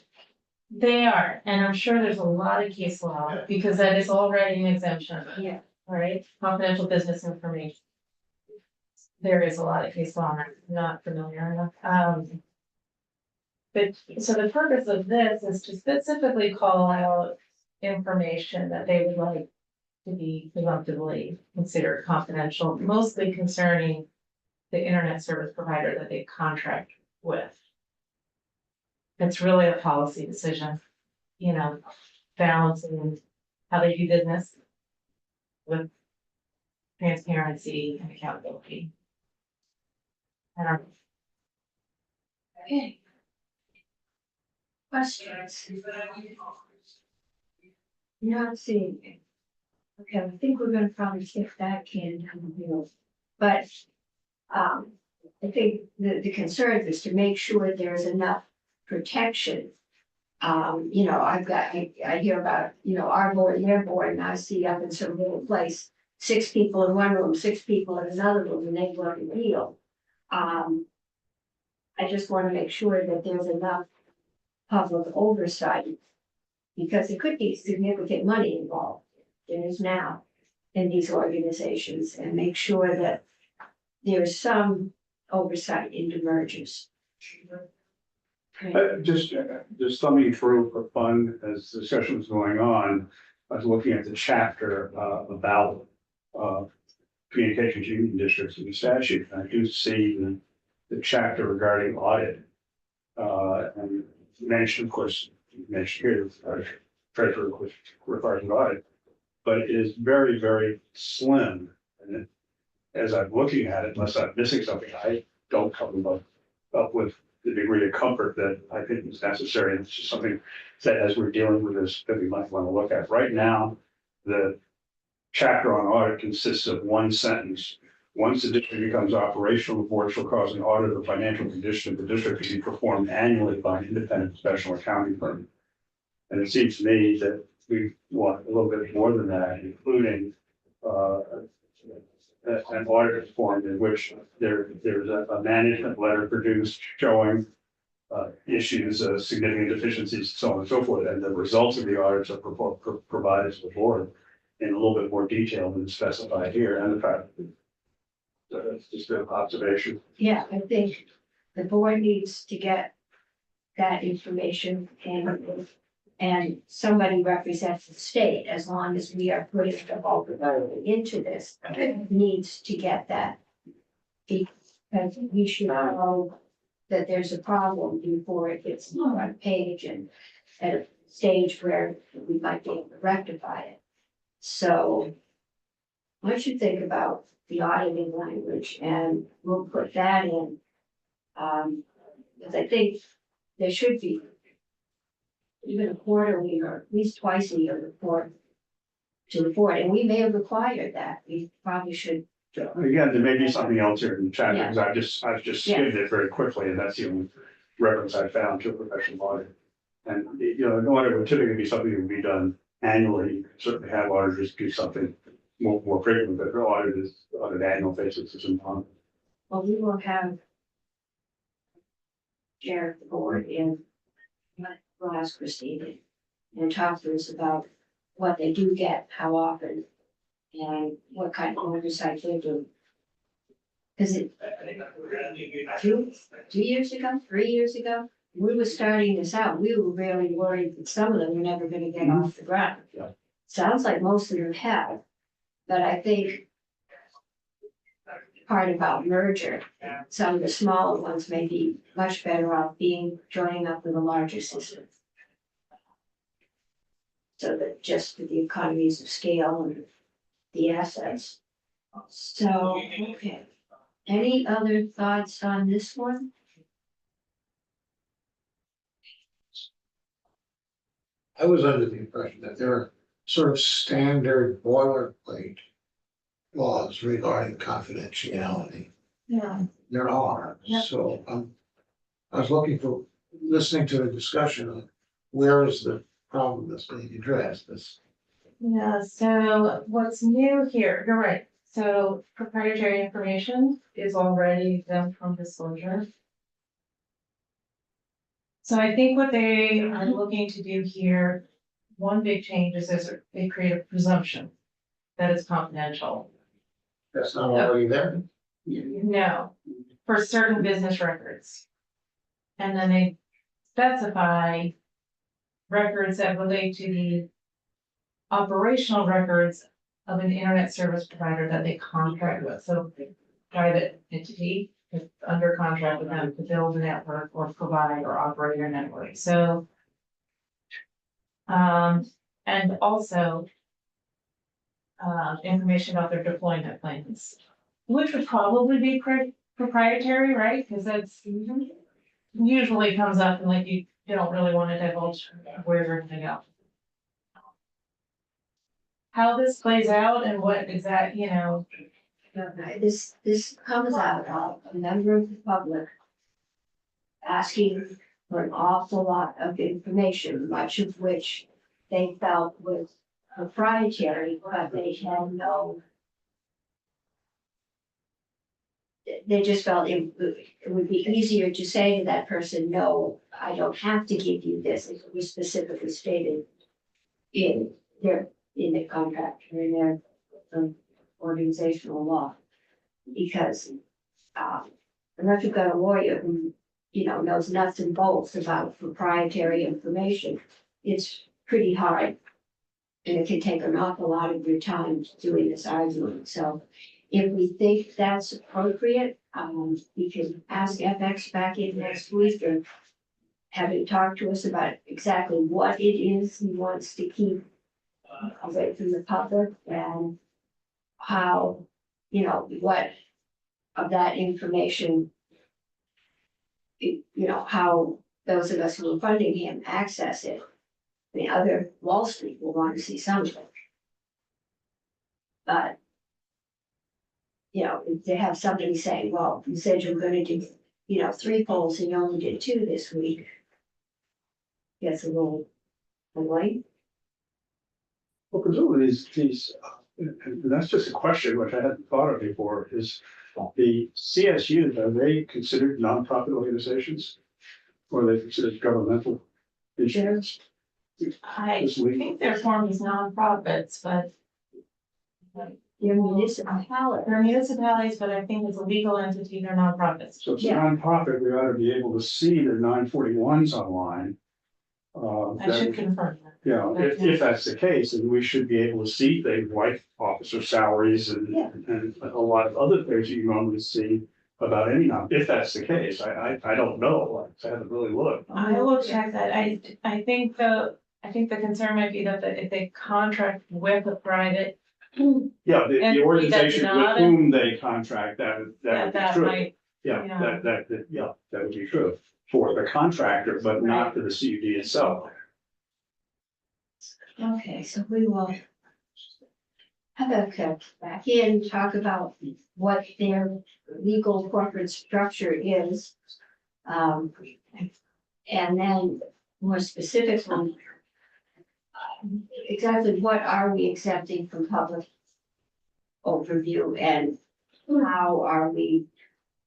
They are, and I'm sure there's a lot of case law, because that is already an exemption, Yeah. all right, confidential business information. There is a lot of case law, I'm not familiar enough, but, so the purpose of this is to specifically call out information that they would like to be presumptively considered confidential, mostly concerning the internet service provider that they contract with. It's really a policy decision, balancing how they do business with transparency and accountability. Okay. Questions? Not seeing it. Okay, I think we're gonna probably kick that can down the hill. But, I think the concern is to make sure there's enough protection. I hear about, our board and their board, and I see up in some little place, 6 people in one room, 6 people in another room, and they work a deal. I just wanna make sure that there's enough public oversight, because it could be significant money involved. There is now in these organizations, and make sure that there's some oversight into mergers. Just thumbing through for fun as the discussion was going on, I was looking at the chapter about communications union districts in the statute. And I do see the chapter regarding audit. And mentioned, of course, mentioned here, treasurer requires an audit, but it is very, very slim. And as I'm looking at it, unless I'm missing something, I don't come up with the degree of comfort that I think is necessary. And it's just something that as we're dealing with this, that we might want to look at. Right now, the chapter on audit consists of one sentence. Once the district becomes operational, the board shall cause an audit of the financial condition of the district to be performed annually by an independent professional accounting firm. And it seems to me that we want a little bit more than that, including an audit form in which there's a management letter produced showing issues, significant deficiencies, so on and so forth, and the results of the audits are provided to the board in a little bit more detail than specified here, and the fact that's just an observation. Yeah, I think the board needs to get that information, and somebody represents the state, as long as we are putting the bulk of it into this, needs to get that. Because we should know that there's a problem before it gets on the front page and at a stage where we might be able to rectify it. So once you think about the auditing language, and we'll put that in, because I think there should be even a quarterly or at least twice a year report to the board, and we may have required that. We probably should. Again, there may be something else here in the chapter, Yeah. because I've just skimmed it very quickly, and that's the only reference I found to a professional audit. And, an audit would typically be something that would be done annually. You can certainly have auditors do something more frequently, but the audit is on an annual basis, is important. Well, we will have chair of the board in we'll ask Christine and talk to us about what they do get, how often, and what kind of oversight they do. Cause it, 2 years ago, 3 years ago, we were starting this out, we were really worried that some of them were never gonna get off the ground. Yeah. Sounds like most of them have, but I think part about merger, some of the smaller ones may be much better off joining up with a larger system. So that just with the economies of scale and the assets. So, okay. Any other thoughts on this one? I was under the impression that there are sort of standard boilerplate laws regarding confidentiality. Yeah. There are, Yeah. so I was listening to the discussion of where is the problem that's being addressed, this. Yeah, so what's new here, you're right, so proprietary information is already exempt from disclosure. So I think what they are looking to do here, one big change is they create a presumption that it's confidential. That's not already there. No, for certain business records. And then they specify records that relate to the operational records of an internet service provider that they contract with, so private entity is under contract with them to build a network or provide or operate a network, so. And also. Information about their deployment plans, which would probably be proprietary, right? Cause that's usually comes up and like you don't really wanna divulge where you're gonna go. How this plays out and what is that, you know, This comes out of a member of the public asking for an awful lot of information, much of which they felt was proprietary, but they had no. They just felt it would be easier to say to that person, no, I don't have to give you this, if it was specifically stated in the contract or in their organizational law. Because, unless you've got a lawyer who, knows nuts and bolts about proprietary information, it's pretty hard. And it can take an awful lot of your time doing this argument, so if we think that's appropriate, we can ask FX back in next week and have him talk to us about exactly what it is he wants to keep away from the public and how, what of that information, how those of us who are funding him access it. I mean, other Wall Street will want to see some of it. But, if they have somebody saying, well, you said you were gonna do, 3 polls and you only did 2 this week. Gets a little annoying. Well, presumably and that's just a question which I hadn't thought of before, is the CSUs, are they considered nonprofit organizations? Or are they considered governmental insurance? I think they're formed as nonprofits, but. They're municipalities. They're municipalities, but I think as a legal entity, they're nonprofits. So if it's a Yeah. nonprofit, we ought to be able to see their 941s online. I should confirm that. Yeah, if that's the case, then we should be able to see things like officer salaries Yeah. and a lot of other things you normally see about any if that's the case. I don't know, I haven't really looked. I will check that. I think the concern might be that if they contract with a private, Yeah, And the organization that's with not whom they contract, that would be that true. might, Yeah, yeah. that would be true for the contractor, but not for the CUD itself. Okay, so we will have a cut back in, talk about what their legal corporate structure is. And then more specifically, exactly what are we accepting from public overview and how are we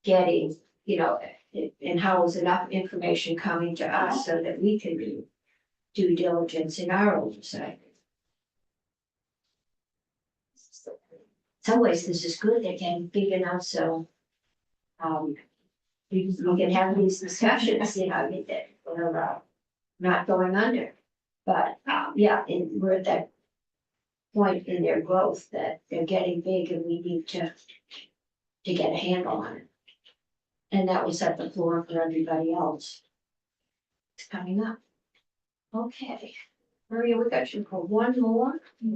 getting, and how is enough information coming to us so that we can do due diligence in our oversight. In some ways, this is good, they're getting big enough, so we can have these discussions, you know, that we're not going under. But yeah, and we're at that point in their growth that they're getting big and we need to get a handle on it. And that will set the floor for everybody else. It's coming up. Okay, Maria, we got you for one more. I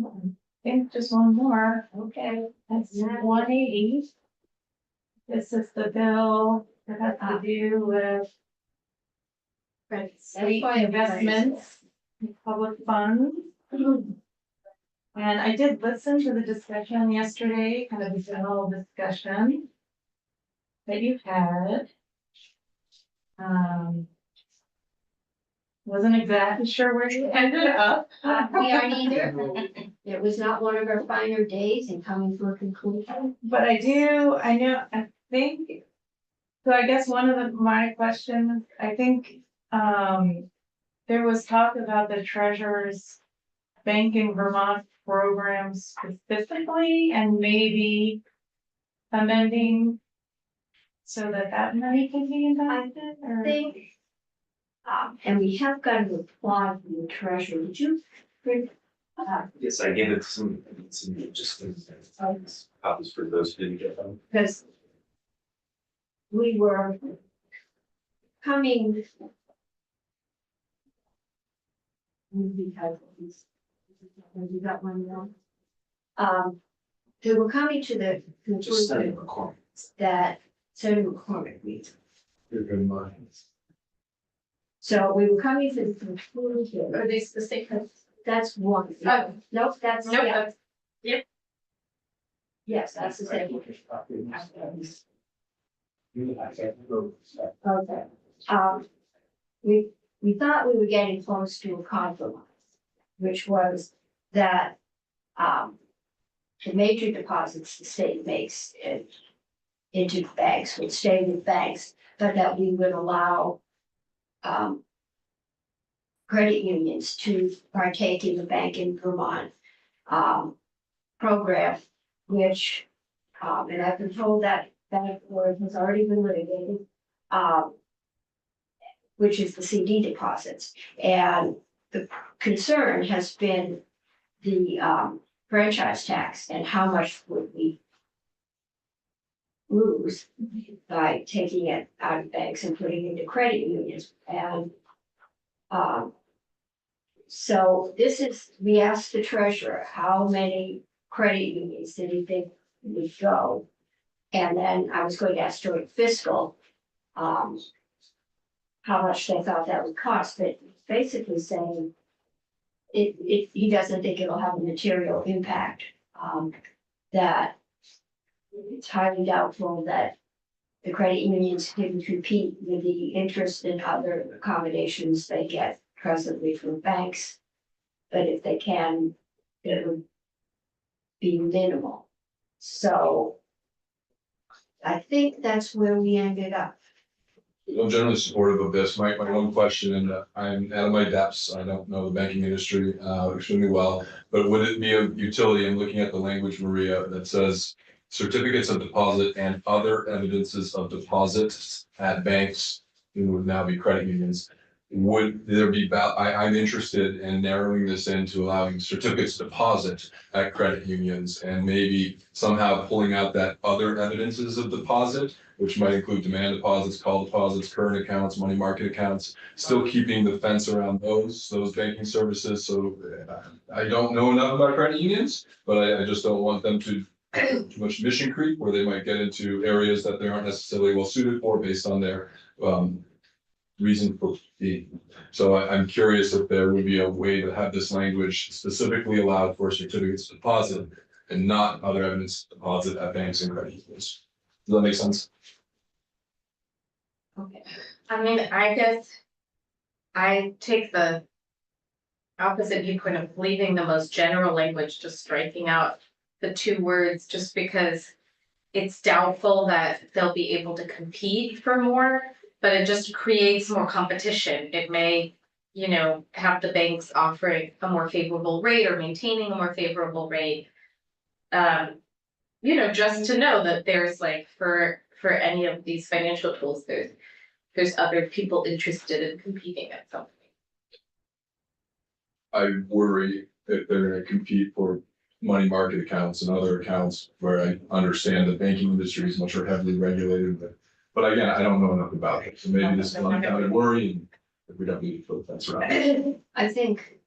think just one more. Okay. That's 180. This is the bill that has to do with state investments, in public funds. And I did listen to the discussion yesterday, kind of the general discussion that you had. Wasn't exactly sure where you ended up. We aren't either. It was not one of our finer days in coming to a conclusion. But I think, so I guess one of my questions, I think, there was talk about the treasurer's Bank in Vermont program specifically and maybe amending so that money can be impacted I or? think, and we have got to apply for the treasurer. Did you print? Yes, I gave it some just copies for those who didn't get them. Because we were coming. We got one more. We were coming to the Just send conclusion them a copy. that Senator McCormick reads. You're good in mind. So we were coming to the conclusion. Are these the same? That's one. Oh. Nope, that's, Nope, yeah, that's- yep. yes, that's the same. Okay, we thought we were getting close to a compromise, which was that, the major deposits the state makes into banks would stay with banks, but that we would allow, credit unions to partake in the Bank in Vermont, program, which, and I've been told that word has already been litigated, which is the CD deposits. And the concern has been the franchise tax and how much would we lose by taking it out of banks and putting it into credit unions. And so this is, we asked the treasurer, how many credit unions did he think would go? And then I was going to ask Joint Fiscal, how much they thought that would cost, but basically saying he doesn't think it'll have a material impact, that it's highly doubtful that the credit unions can compete with the interest and other accommodations they get presently from banks. But if they can, it would be minimal. So I think that's where we ended up. I'm generally supportive of this. My one question, and I'm out of my depths. I don't know the banking industry extremely well, but would it be a utility? I'm looking at the language, Maria, that says certificates of deposit and other evidences of deposits at banks, it would now be credit unions. Would there be, I'm interested in narrowing this into allowing certificates of deposit at credit unions and maybe somehow pulling out that other evidences of deposit, which might include demand deposits, call deposits, current accounts, money market accounts, still keeping the fence around those banking services. So I don't know enough about credit unions, but I just don't want them to too much mission creep where they might get into areas that they aren't necessarily well suited for based on their reason for being. So I'm curious if there would be a way to have this language specifically allowed for certificates of deposit and not other evidence deposit at banks and credit unions. Does that make sense? Okay. I mean, I guess I take the opposite viewpoint of leaving the most general language, just striking out the two words, just because it's doubtful that they'll be able to compete for more. But it just creates more competition. It may, you know, have the banks offering a more favorable rate or maintaining a more favorable rate. You know, just to know that there's like for any of these financial tools, there's other people interested in competing at something. I worry if they're gonna compete for money market accounts and other accounts where I understand the banking industry is much more heavily regulated, but again, I don't know enough about it, so maybe this is one that I worry, and if we don't need to put that's right. I think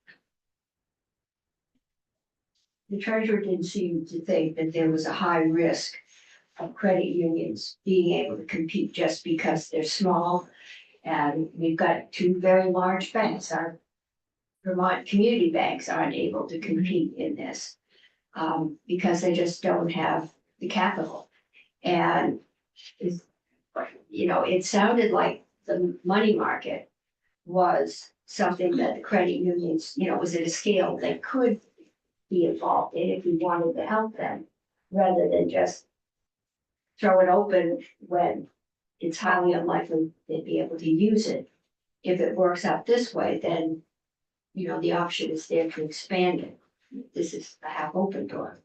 the treasurer didn't seem to think that there was a high risk of credit unions being able to compete just because they're small. And we've got two very large banks. Our Vermont community banks aren't able to compete in this because they just don't have the capital. And you know, it sounded like the money market was something that the credit unions, you know, was at a scale they could be involved in if we wanted to help them, rather than just throw it open when it's highly unlikely they'd be able to use it. If it works out this way, then, you know, the option is there to expand it. This is a half open door.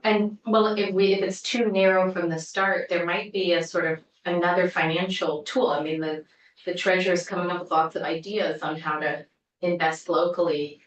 And well, if it's too narrow from the start, there might be a sort of another financial tool. I mean, the treasurer's coming up with lots of ideas on how to invest locally.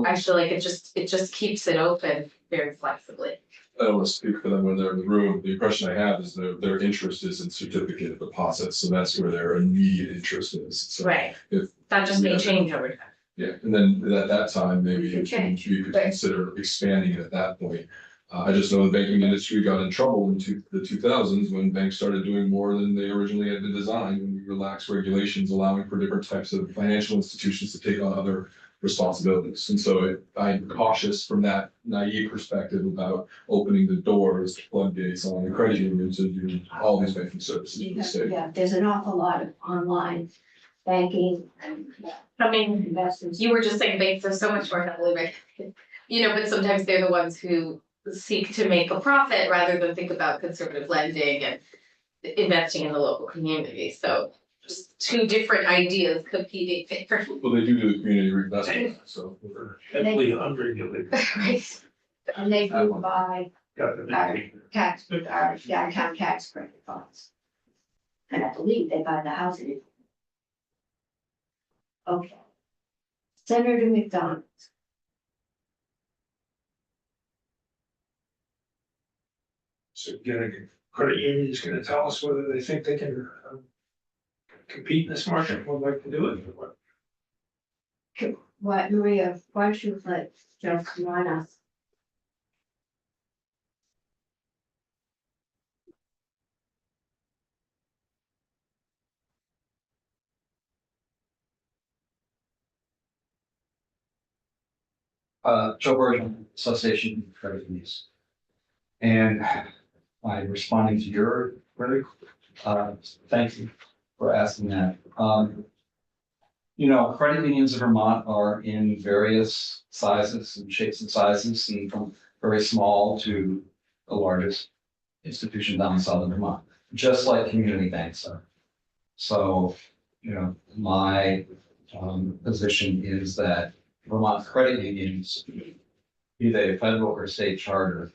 I feel like it just keeps it open very flexibly. I don't want to speak for them when they're in the room. The impression I have is their interest is in certificate of deposits, so that's where their immediate interest is. So Right. if- That just may change over time. Yeah, and then at that time, maybe It could change, you could but- consider expanding it at that point. I just know the banking industry got in trouble in the 2000s when banks started doing more than they originally had been designed, when we relaxed regulations allowing for different types of financial institutions to take on other responsibilities. And so I'm cautious from that naive perspective about opening the doors, floodgates on the credit union to do all these banking services in the state. Yeah, there's an awful lot of online banking and I mean, investments. you were just saying banks are so much more heavily regulated, you know, but sometimes they're the ones who seek to make a profit rather than think about conservative lending and investing in the local community. So just two different ideas competing there. Well, they do the community reinvestment, so. Heavily unregulated. Right. And they do buy our Got downtown tax credit funds. And I believe they buy the housing. Okay. Senator McDonald. So credit union is gonna tell us whether they think they can compete in this market, would like to do it, or what? What, Maria, why don't you let Joe come on up? Joe Bergen, Association of Credit Unions. And I'm responding to your query. Thank you for asking that. You know, credit unions in Vermont are in various sizes and shapes and sizes, and from very small to the largest institution down in southern Vermont, just like community banks are. So, you know, my position is that Vermont credit unions, be they federal or state charter,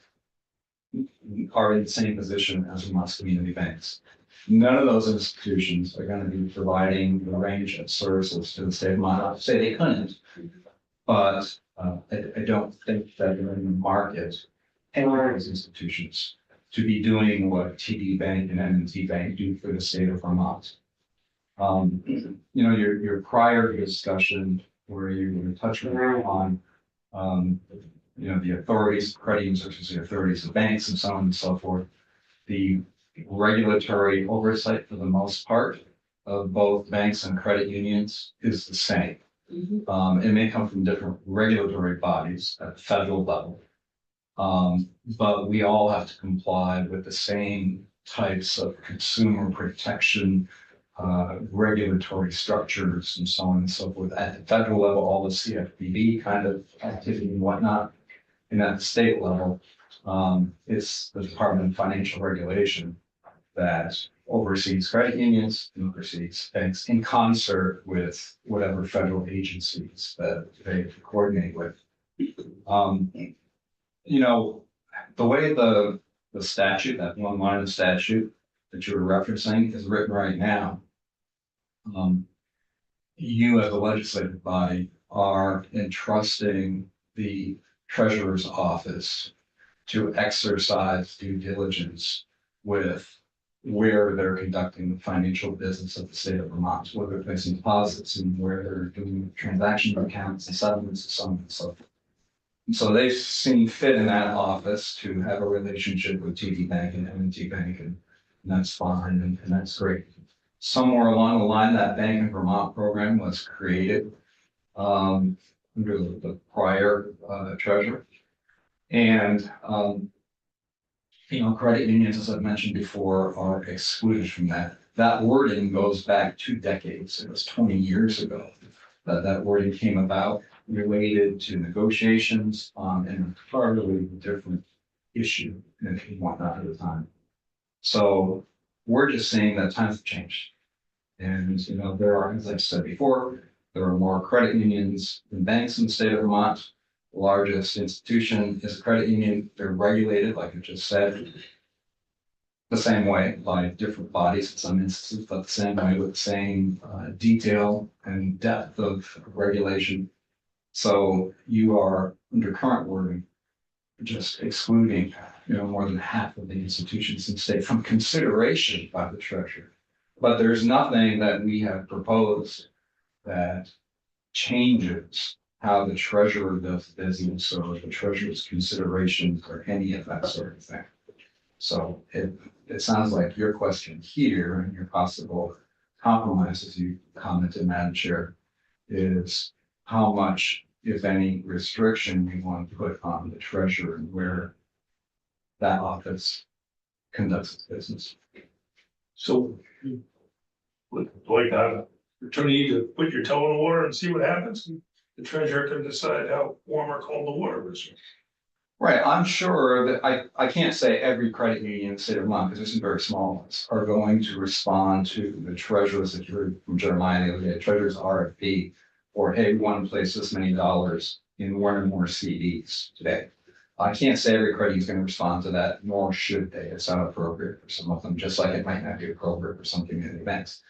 are in the same position as Vermont's community banks. None of those institutions are going to be providing a range of services to the state of Vermont. Not to say they couldn't, but I don't think that they're in the market, any of those institutions, to be doing what TD Bank and M&T Bank do for the state of Vermont. You know, your prior discussion where you were touching on, you know, the authorities, credit unions versus the authorities of banks and so on and so forth. The regulatory oversight for the most part of both banks and credit unions is the same. It may come from different regulatory bodies at the federal level. But we all have to comply with the same types of consumer protection, regulatory structures and so on and so forth. At the federal level, all the CFPB kind of activity and whatnot. And at the state level, it's the Department of Financial Regulation. that oversees credit unions and oversees banks in concert with whatever federal agencies that they coordinate with. You know, the way the statute, that one line of statute that you were referencing is written right now. You as a legislative body are entrusting the treasurer's office to exercise due diligence with where they're conducting the financial business of the state of Vermont, whether they're placing deposits and where they're doing transaction accounts and settlements and so on and so forth. And so they've seen fit in that office to have a relationship with TD Bank and M&T Bank, and that's fine, and that's great. Somewhere along the line, that Bank in Vermont program was created under the prior treasurer. And you know, credit unions, as I've mentioned before, are excluded from that. That wording goes back 2 decades. It was 20 years ago that that wording came about, related to negotiations on an entirely different issue and whatnot at the time. So we're just saying that times have changed. And, you know, there are, as I've said before, there are more credit unions than banks in the state of Vermont. The largest institution is a credit union. They're regulated, like I just said, the same way by different bodies in some instances, but the same way with the same detail and depth of regulation. So you are, under current wording, just excluding, you know, more than half of the institutions in the state from consideration by the treasurer. But there's nothing that we have proposed that changes how the treasurer does business or the treasurer's considerations or any of that sort of thing. So it sounds like your question here and your possible compromise, as you commented, Madam Chair, is how much, if any, restriction we want to put on the treasurer and where that office conducts its business. So, like an opportunity to put your toe in the water and see what happens. The treasurer can decide how warm or cold the water is. Right, I'm sure that I can't say every credit union in the state of Vermont, because there's some very small ones, are going to respond to the treasurer's, that you heard from Jeremiah the other day, treasurer's RFP, or hey, we want to place this many dollars in one or more CDs today. I can't say every credit is going to respond to that, nor should they. It's not appropriate for some of them, just like it might not be appropriate for some community banks.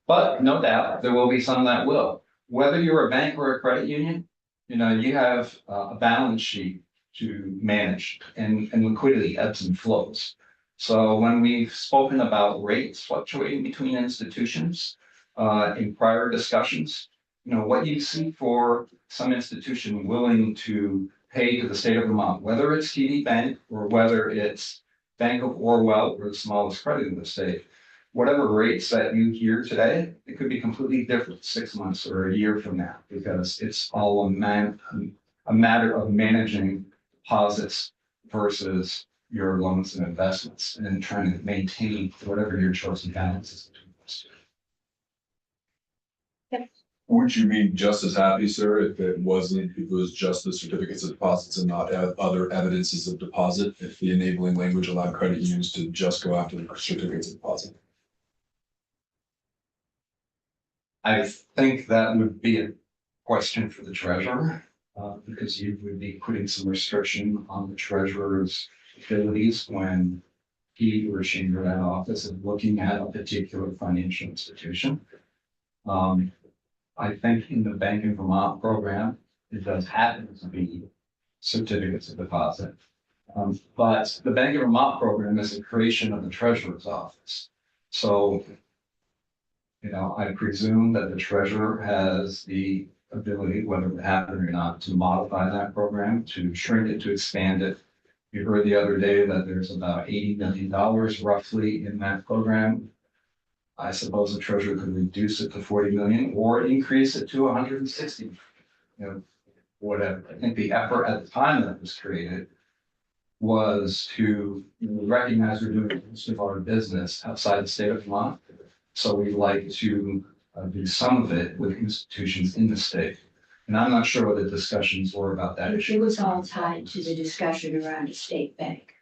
But no doubt, there will be some that will. Whether you're a bank or a credit union, you know, you have a balance sheet to manage and liquidity ebbs and flows. So when we've spoken about rates fluctuating between institutions in prior discussions, you know, what you see for some institution willing to pay to the state of Vermont, whether it's TD Bank or whether it's Bank of Orwell or the smallest credit in the state, whatever rates that you hear today, it could be completely different 6 months or a year from now, because it's all a matter of managing deposits versus your loans and investments and trying to maintain whatever your chosen balance is between those two. Would you be just as happy, sir, if it was just the certificates of deposits and not other evidences of deposit, if the enabling language allowed credit unions to just go after the certificates of deposit? I think that would be a question for the treasurer, because you would be putting some restriction on the treasurer's abilities when he or she or that office is looking at a particular financial institution. I think in the Bank in Vermont program, it does happen to be certificates of deposit. But the Bank in Vermont program is a creation of the treasurer's office. So, you know, I presume that the treasurer has the ability, whether it happened or not, to modify that program, to shrink it, to expand it. You heard the other day that there's about $80 million roughly in that program. I suppose the treasurer could reduce it to 40 million or increase it to 160, you know, whatever. I think the effort at the time that it was created was to recognize we're doing most of our business outside the state of Vermont. So we'd like to do some of it with institutions in the state. And I'm not sure what the discussions were about that issue. It was all tied to the discussion around a state bank.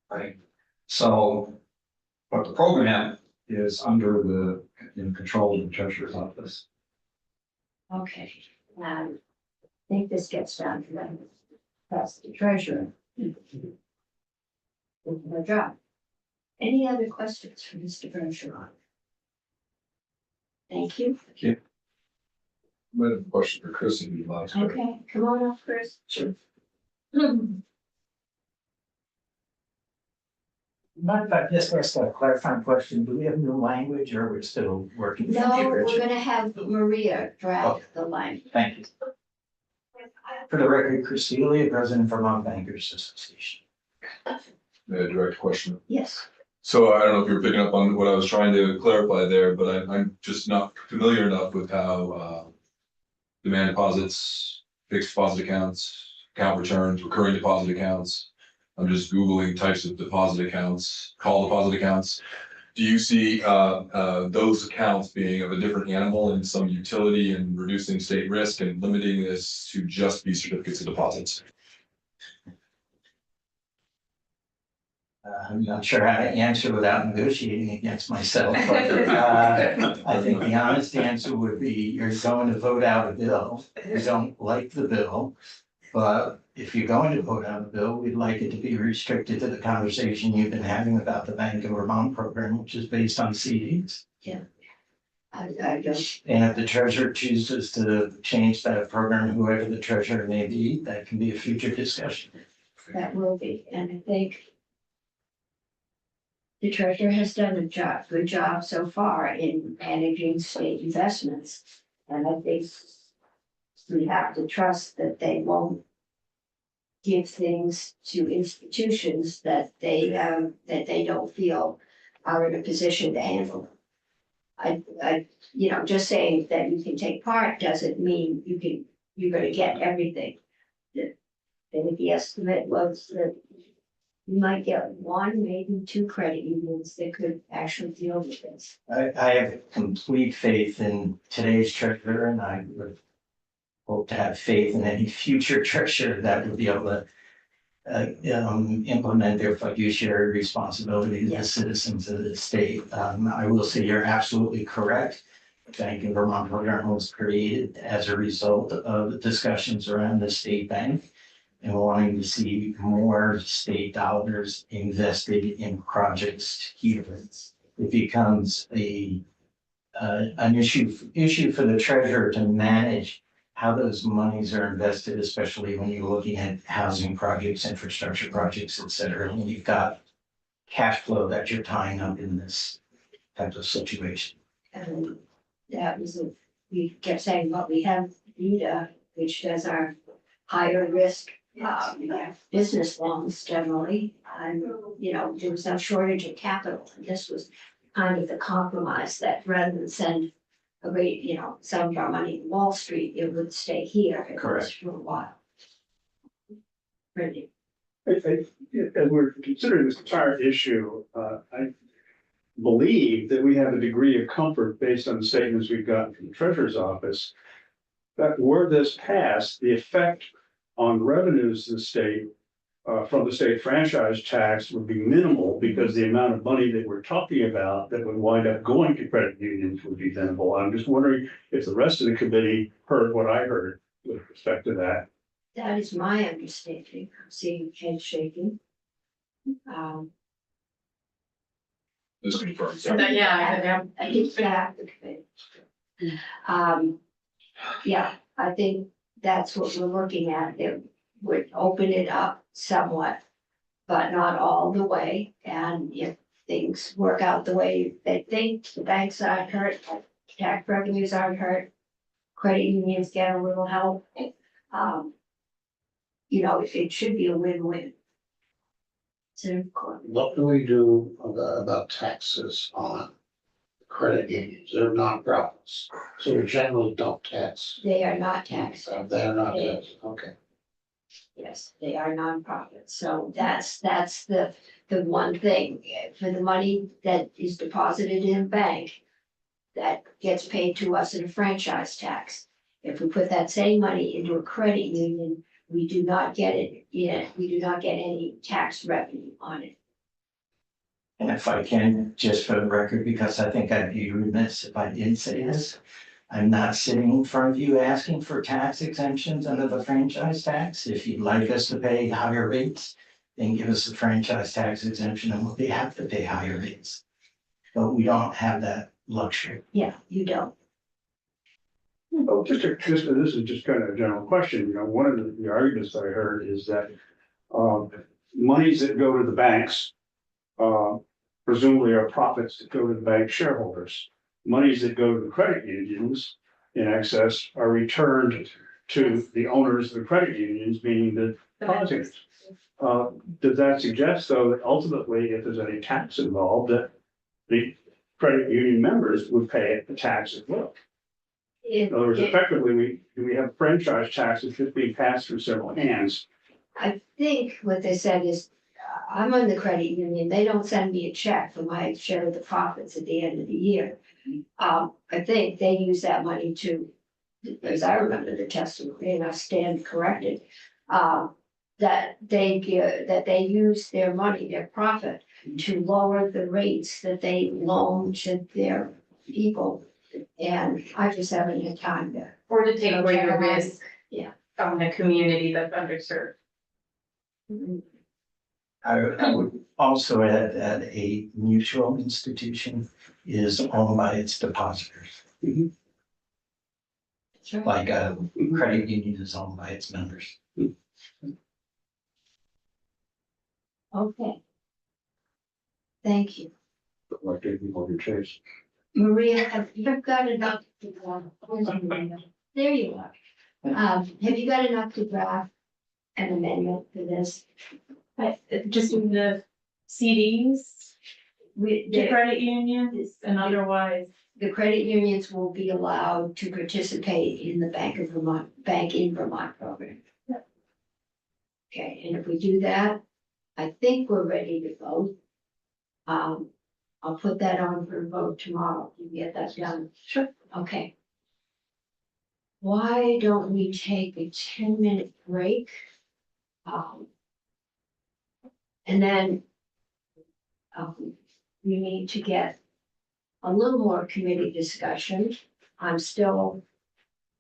Right. So But the program is in control of the treasurer's office. Okay, I think this gets down to them. That's the treasurer. Doing their job. Any other questions for Mr. Bergeron? Thank you. I have a question for Chris if you'd like. Okay, come on up, Chris. Sure. Mind if I just ask a clarifying question? Do we have new language or we're still working? from the No, we're original? gonna have Maria draft the line. Thank you. For the record, Chris Seeley, President Vermont Bankers Association. May I direct a question? Yes, So I don't know if you were picking up on what I was trying to clarify there, but I'm just not familiar enough with how demand deposits, fixed deposit accounts, account returns, recurring deposit accounts. I'm just Googling types of deposit accounts, call deposit accounts. Do you see those accounts being of a different animal and some utility in reducing state risk and limiting this to just be certificates of deposits? I'm not sure how to answer without negotiating against myself, but I think the honest answer would be you're going to vote out a bill. You don't like the bill. But if you're going to vote out a bill, we'd like it to be restricted to the conversation you've been having about the Bank of Vermont program, which is based on CDs. I just, And if the treasurer chooses to change that program, whoever the treasurer may be, that can be a future discussion. that will be, and I think the treasurer has done a good job so far in managing state investments. And I think we have to trust that they won't give things to institutions that they don't feel are in a position to handle. Just saying that you can take part doesn't mean you're gonna get everything. I think the estimate was that you might get one, maybe two credit unions that could actually deal with this. I have complete faith in today's treasurer, and I would hope to have faith in any future treasurer that would be able to implement their fiduciary responsibility to the citizens of the state. I will say you're absolutely correct. The Bank of Vermont program was created as a result of discussions around the state bank and wanting to see more state dollars invested in projects here. It becomes an issue for the treasurer to manage how those monies are invested, especially when you're looking at housing projects, infrastructure projects, et cetera. When you've got cash flow that you're tying up in this type of situation. And that was, we kept saying, well, we have VITA, which does our higher risk business loans generally. And, there was no shortage of capital. And this was kind of the compromise that rather than send some of our money to Wall Street, it would stay here. At Correct. least for a while. Really. As we're considering this entire issue, I believe that we have a degree of comfort based on the statements we've gotten from the treasurer's office. That were this passed, the effect on revenues of the state from the state franchise tax would be minimal because the amount of money that we're talking about that would wind up going to credit unions would be minimal. I'm just wondering if the rest of the committee heard what I heard with respect to that. That is my understanding. I'm seeing head shaking. This confirms. I think that. Yeah, I think that's what we're looking at. It would open it up somewhat, but not all the way. And if things work out the way they think, the banks aren't hurt, tax revenues aren't hurt, credit unions get a little help. It should be a win-win. So, What do we do about taxes on credit unions? They're nonprofits, so we generally don't tax. they are not taxed. They're not taxed, okay. Yes, they are nonprofits, so that's the one thing, for the money that is deposited in a bank. That gets paid to us in a franchise tax. If we put that same money into a credit union, we do not get it, we do not get any tax revenue on it. And if I can, just for the record, because I think I'd be remiss if I didn't say this, I'm not sitting in front of you asking for tax exemptions under the franchise tax. If you'd like us to pay higher rates, then give us a franchise tax exemption and we'll be happy to pay higher rates. But we don't have that luxury. Yeah, you don't. Well, this is just kind of a general question, you know, one of the arguments that I heard is that, monies that go to the banks, presumably are profits that go to the bank shareholders. Monies that go to the credit unions in excess are returned to the owners of the credit unions, meaning the depositors. Does that suggest, though, that ultimately, if there's any tax involved, that the credit union members would pay the tax as well? In other words, effectively, we have franchise taxes just being passed through several hands. I think what they said is, I'm on the credit union, they don't send me a check for my share of the profits at the end of the year. I think they use that money to, as I remember the testimony, and I stand corrected, that they use their money, their profit, to lower the rates that they loan to their people. And I just haven't had time to. Or to take greater risk. Yeah. On a community that's underserved. I would also add that a mutual institution is owned by its depositors, That's right. like a credit union is owned by its members. Okay. Thank you. Like taking on your chase. Maria, have you got enough to draft? There you are. Have you got enough to draft an amendment for this? Just in the CDs, We, to credit unions and otherwise. the credit unions will be allowed to participate in the Bank in Vermont program. Okay, and if we do that, I think we're ready to vote. I'll put that on for a vote tomorrow. You get that done? Sure. Okay. Why don't we take a 10-minute break? And then we need to get a little more committee discussion. I'm still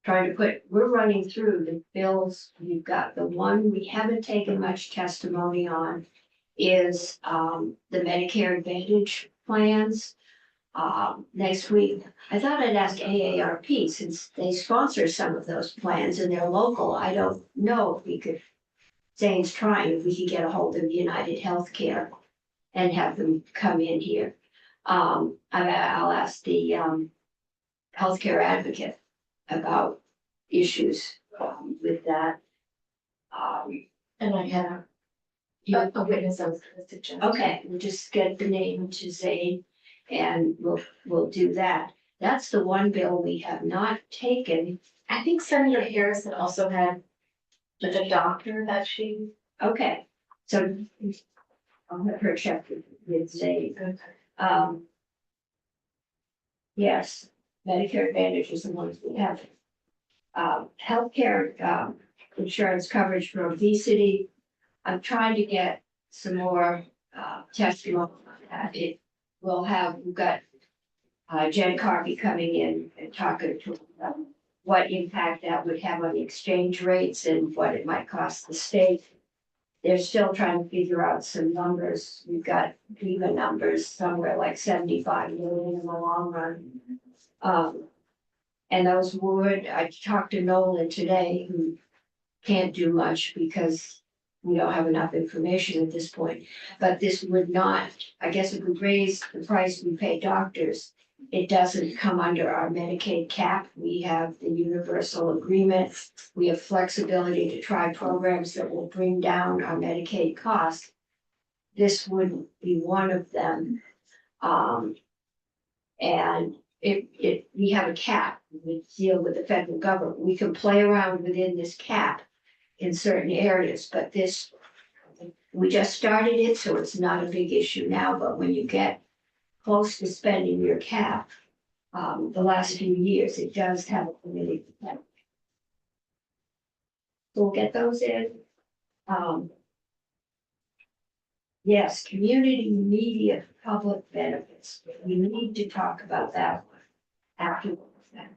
trying to we're running through the bills. We've got the one we haven't taken much testimony on is the Medicare Advantage plans. Next week, I thought I'd ask AARP since they sponsor some of those plans and they're local. I don't know if we could, Zane's trying, if we could get a hold of United Healthcare and have them come in here. I'll ask the healthcare advocate about issues with that. And I had a witness I was gonna suggest. Okay, we'll just get the name to Zane and we'll do that. That's the one bill we have not taken. I think Senator Harrison also had like a doctor that she. Okay, so I'll have her check with Zane. Yes, Medicare Advantage is the ones we have. Healthcare insurance coverage for obesity. I'm trying to get some more testimony on that. We've got Jen Carvey coming in and talking to what impact that would have on the exchange rates and what it might cost the state. They're still trying to figure out some numbers. We've got even numbers somewhere like 75 million in the long run. And those I talked to Nolan today, who can't do much because we don't have enough information at this point. But this would not, I guess if we raise the price we pay doctors, it doesn't come under our Medicaid cap. We have the universal agreement. We have flexibility to try programs that will bring down our Medicaid costs. This wouldn't be one of them. And we have a cap. We deal with the federal government. We can play around within this cap in certain areas, but we just started it, so it's not a big issue now, but when you get close to spending your cap, the last few years, it does have a committee. So we'll get those in. Yes, community media public benefits. We need to talk about that one afterwards then.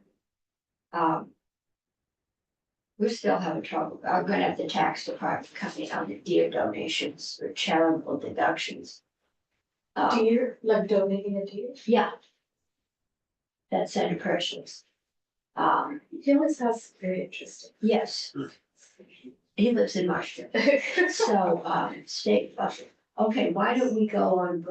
We're still having trouble. I'm gonna have the tax department coming on the deer donations or charitable deductions. Deer, like donating a deer? Yeah. That's Senator Purchase. He always has very interesting. Yes. He lives in Marshfield. So, state budget. Okay, why don't we go on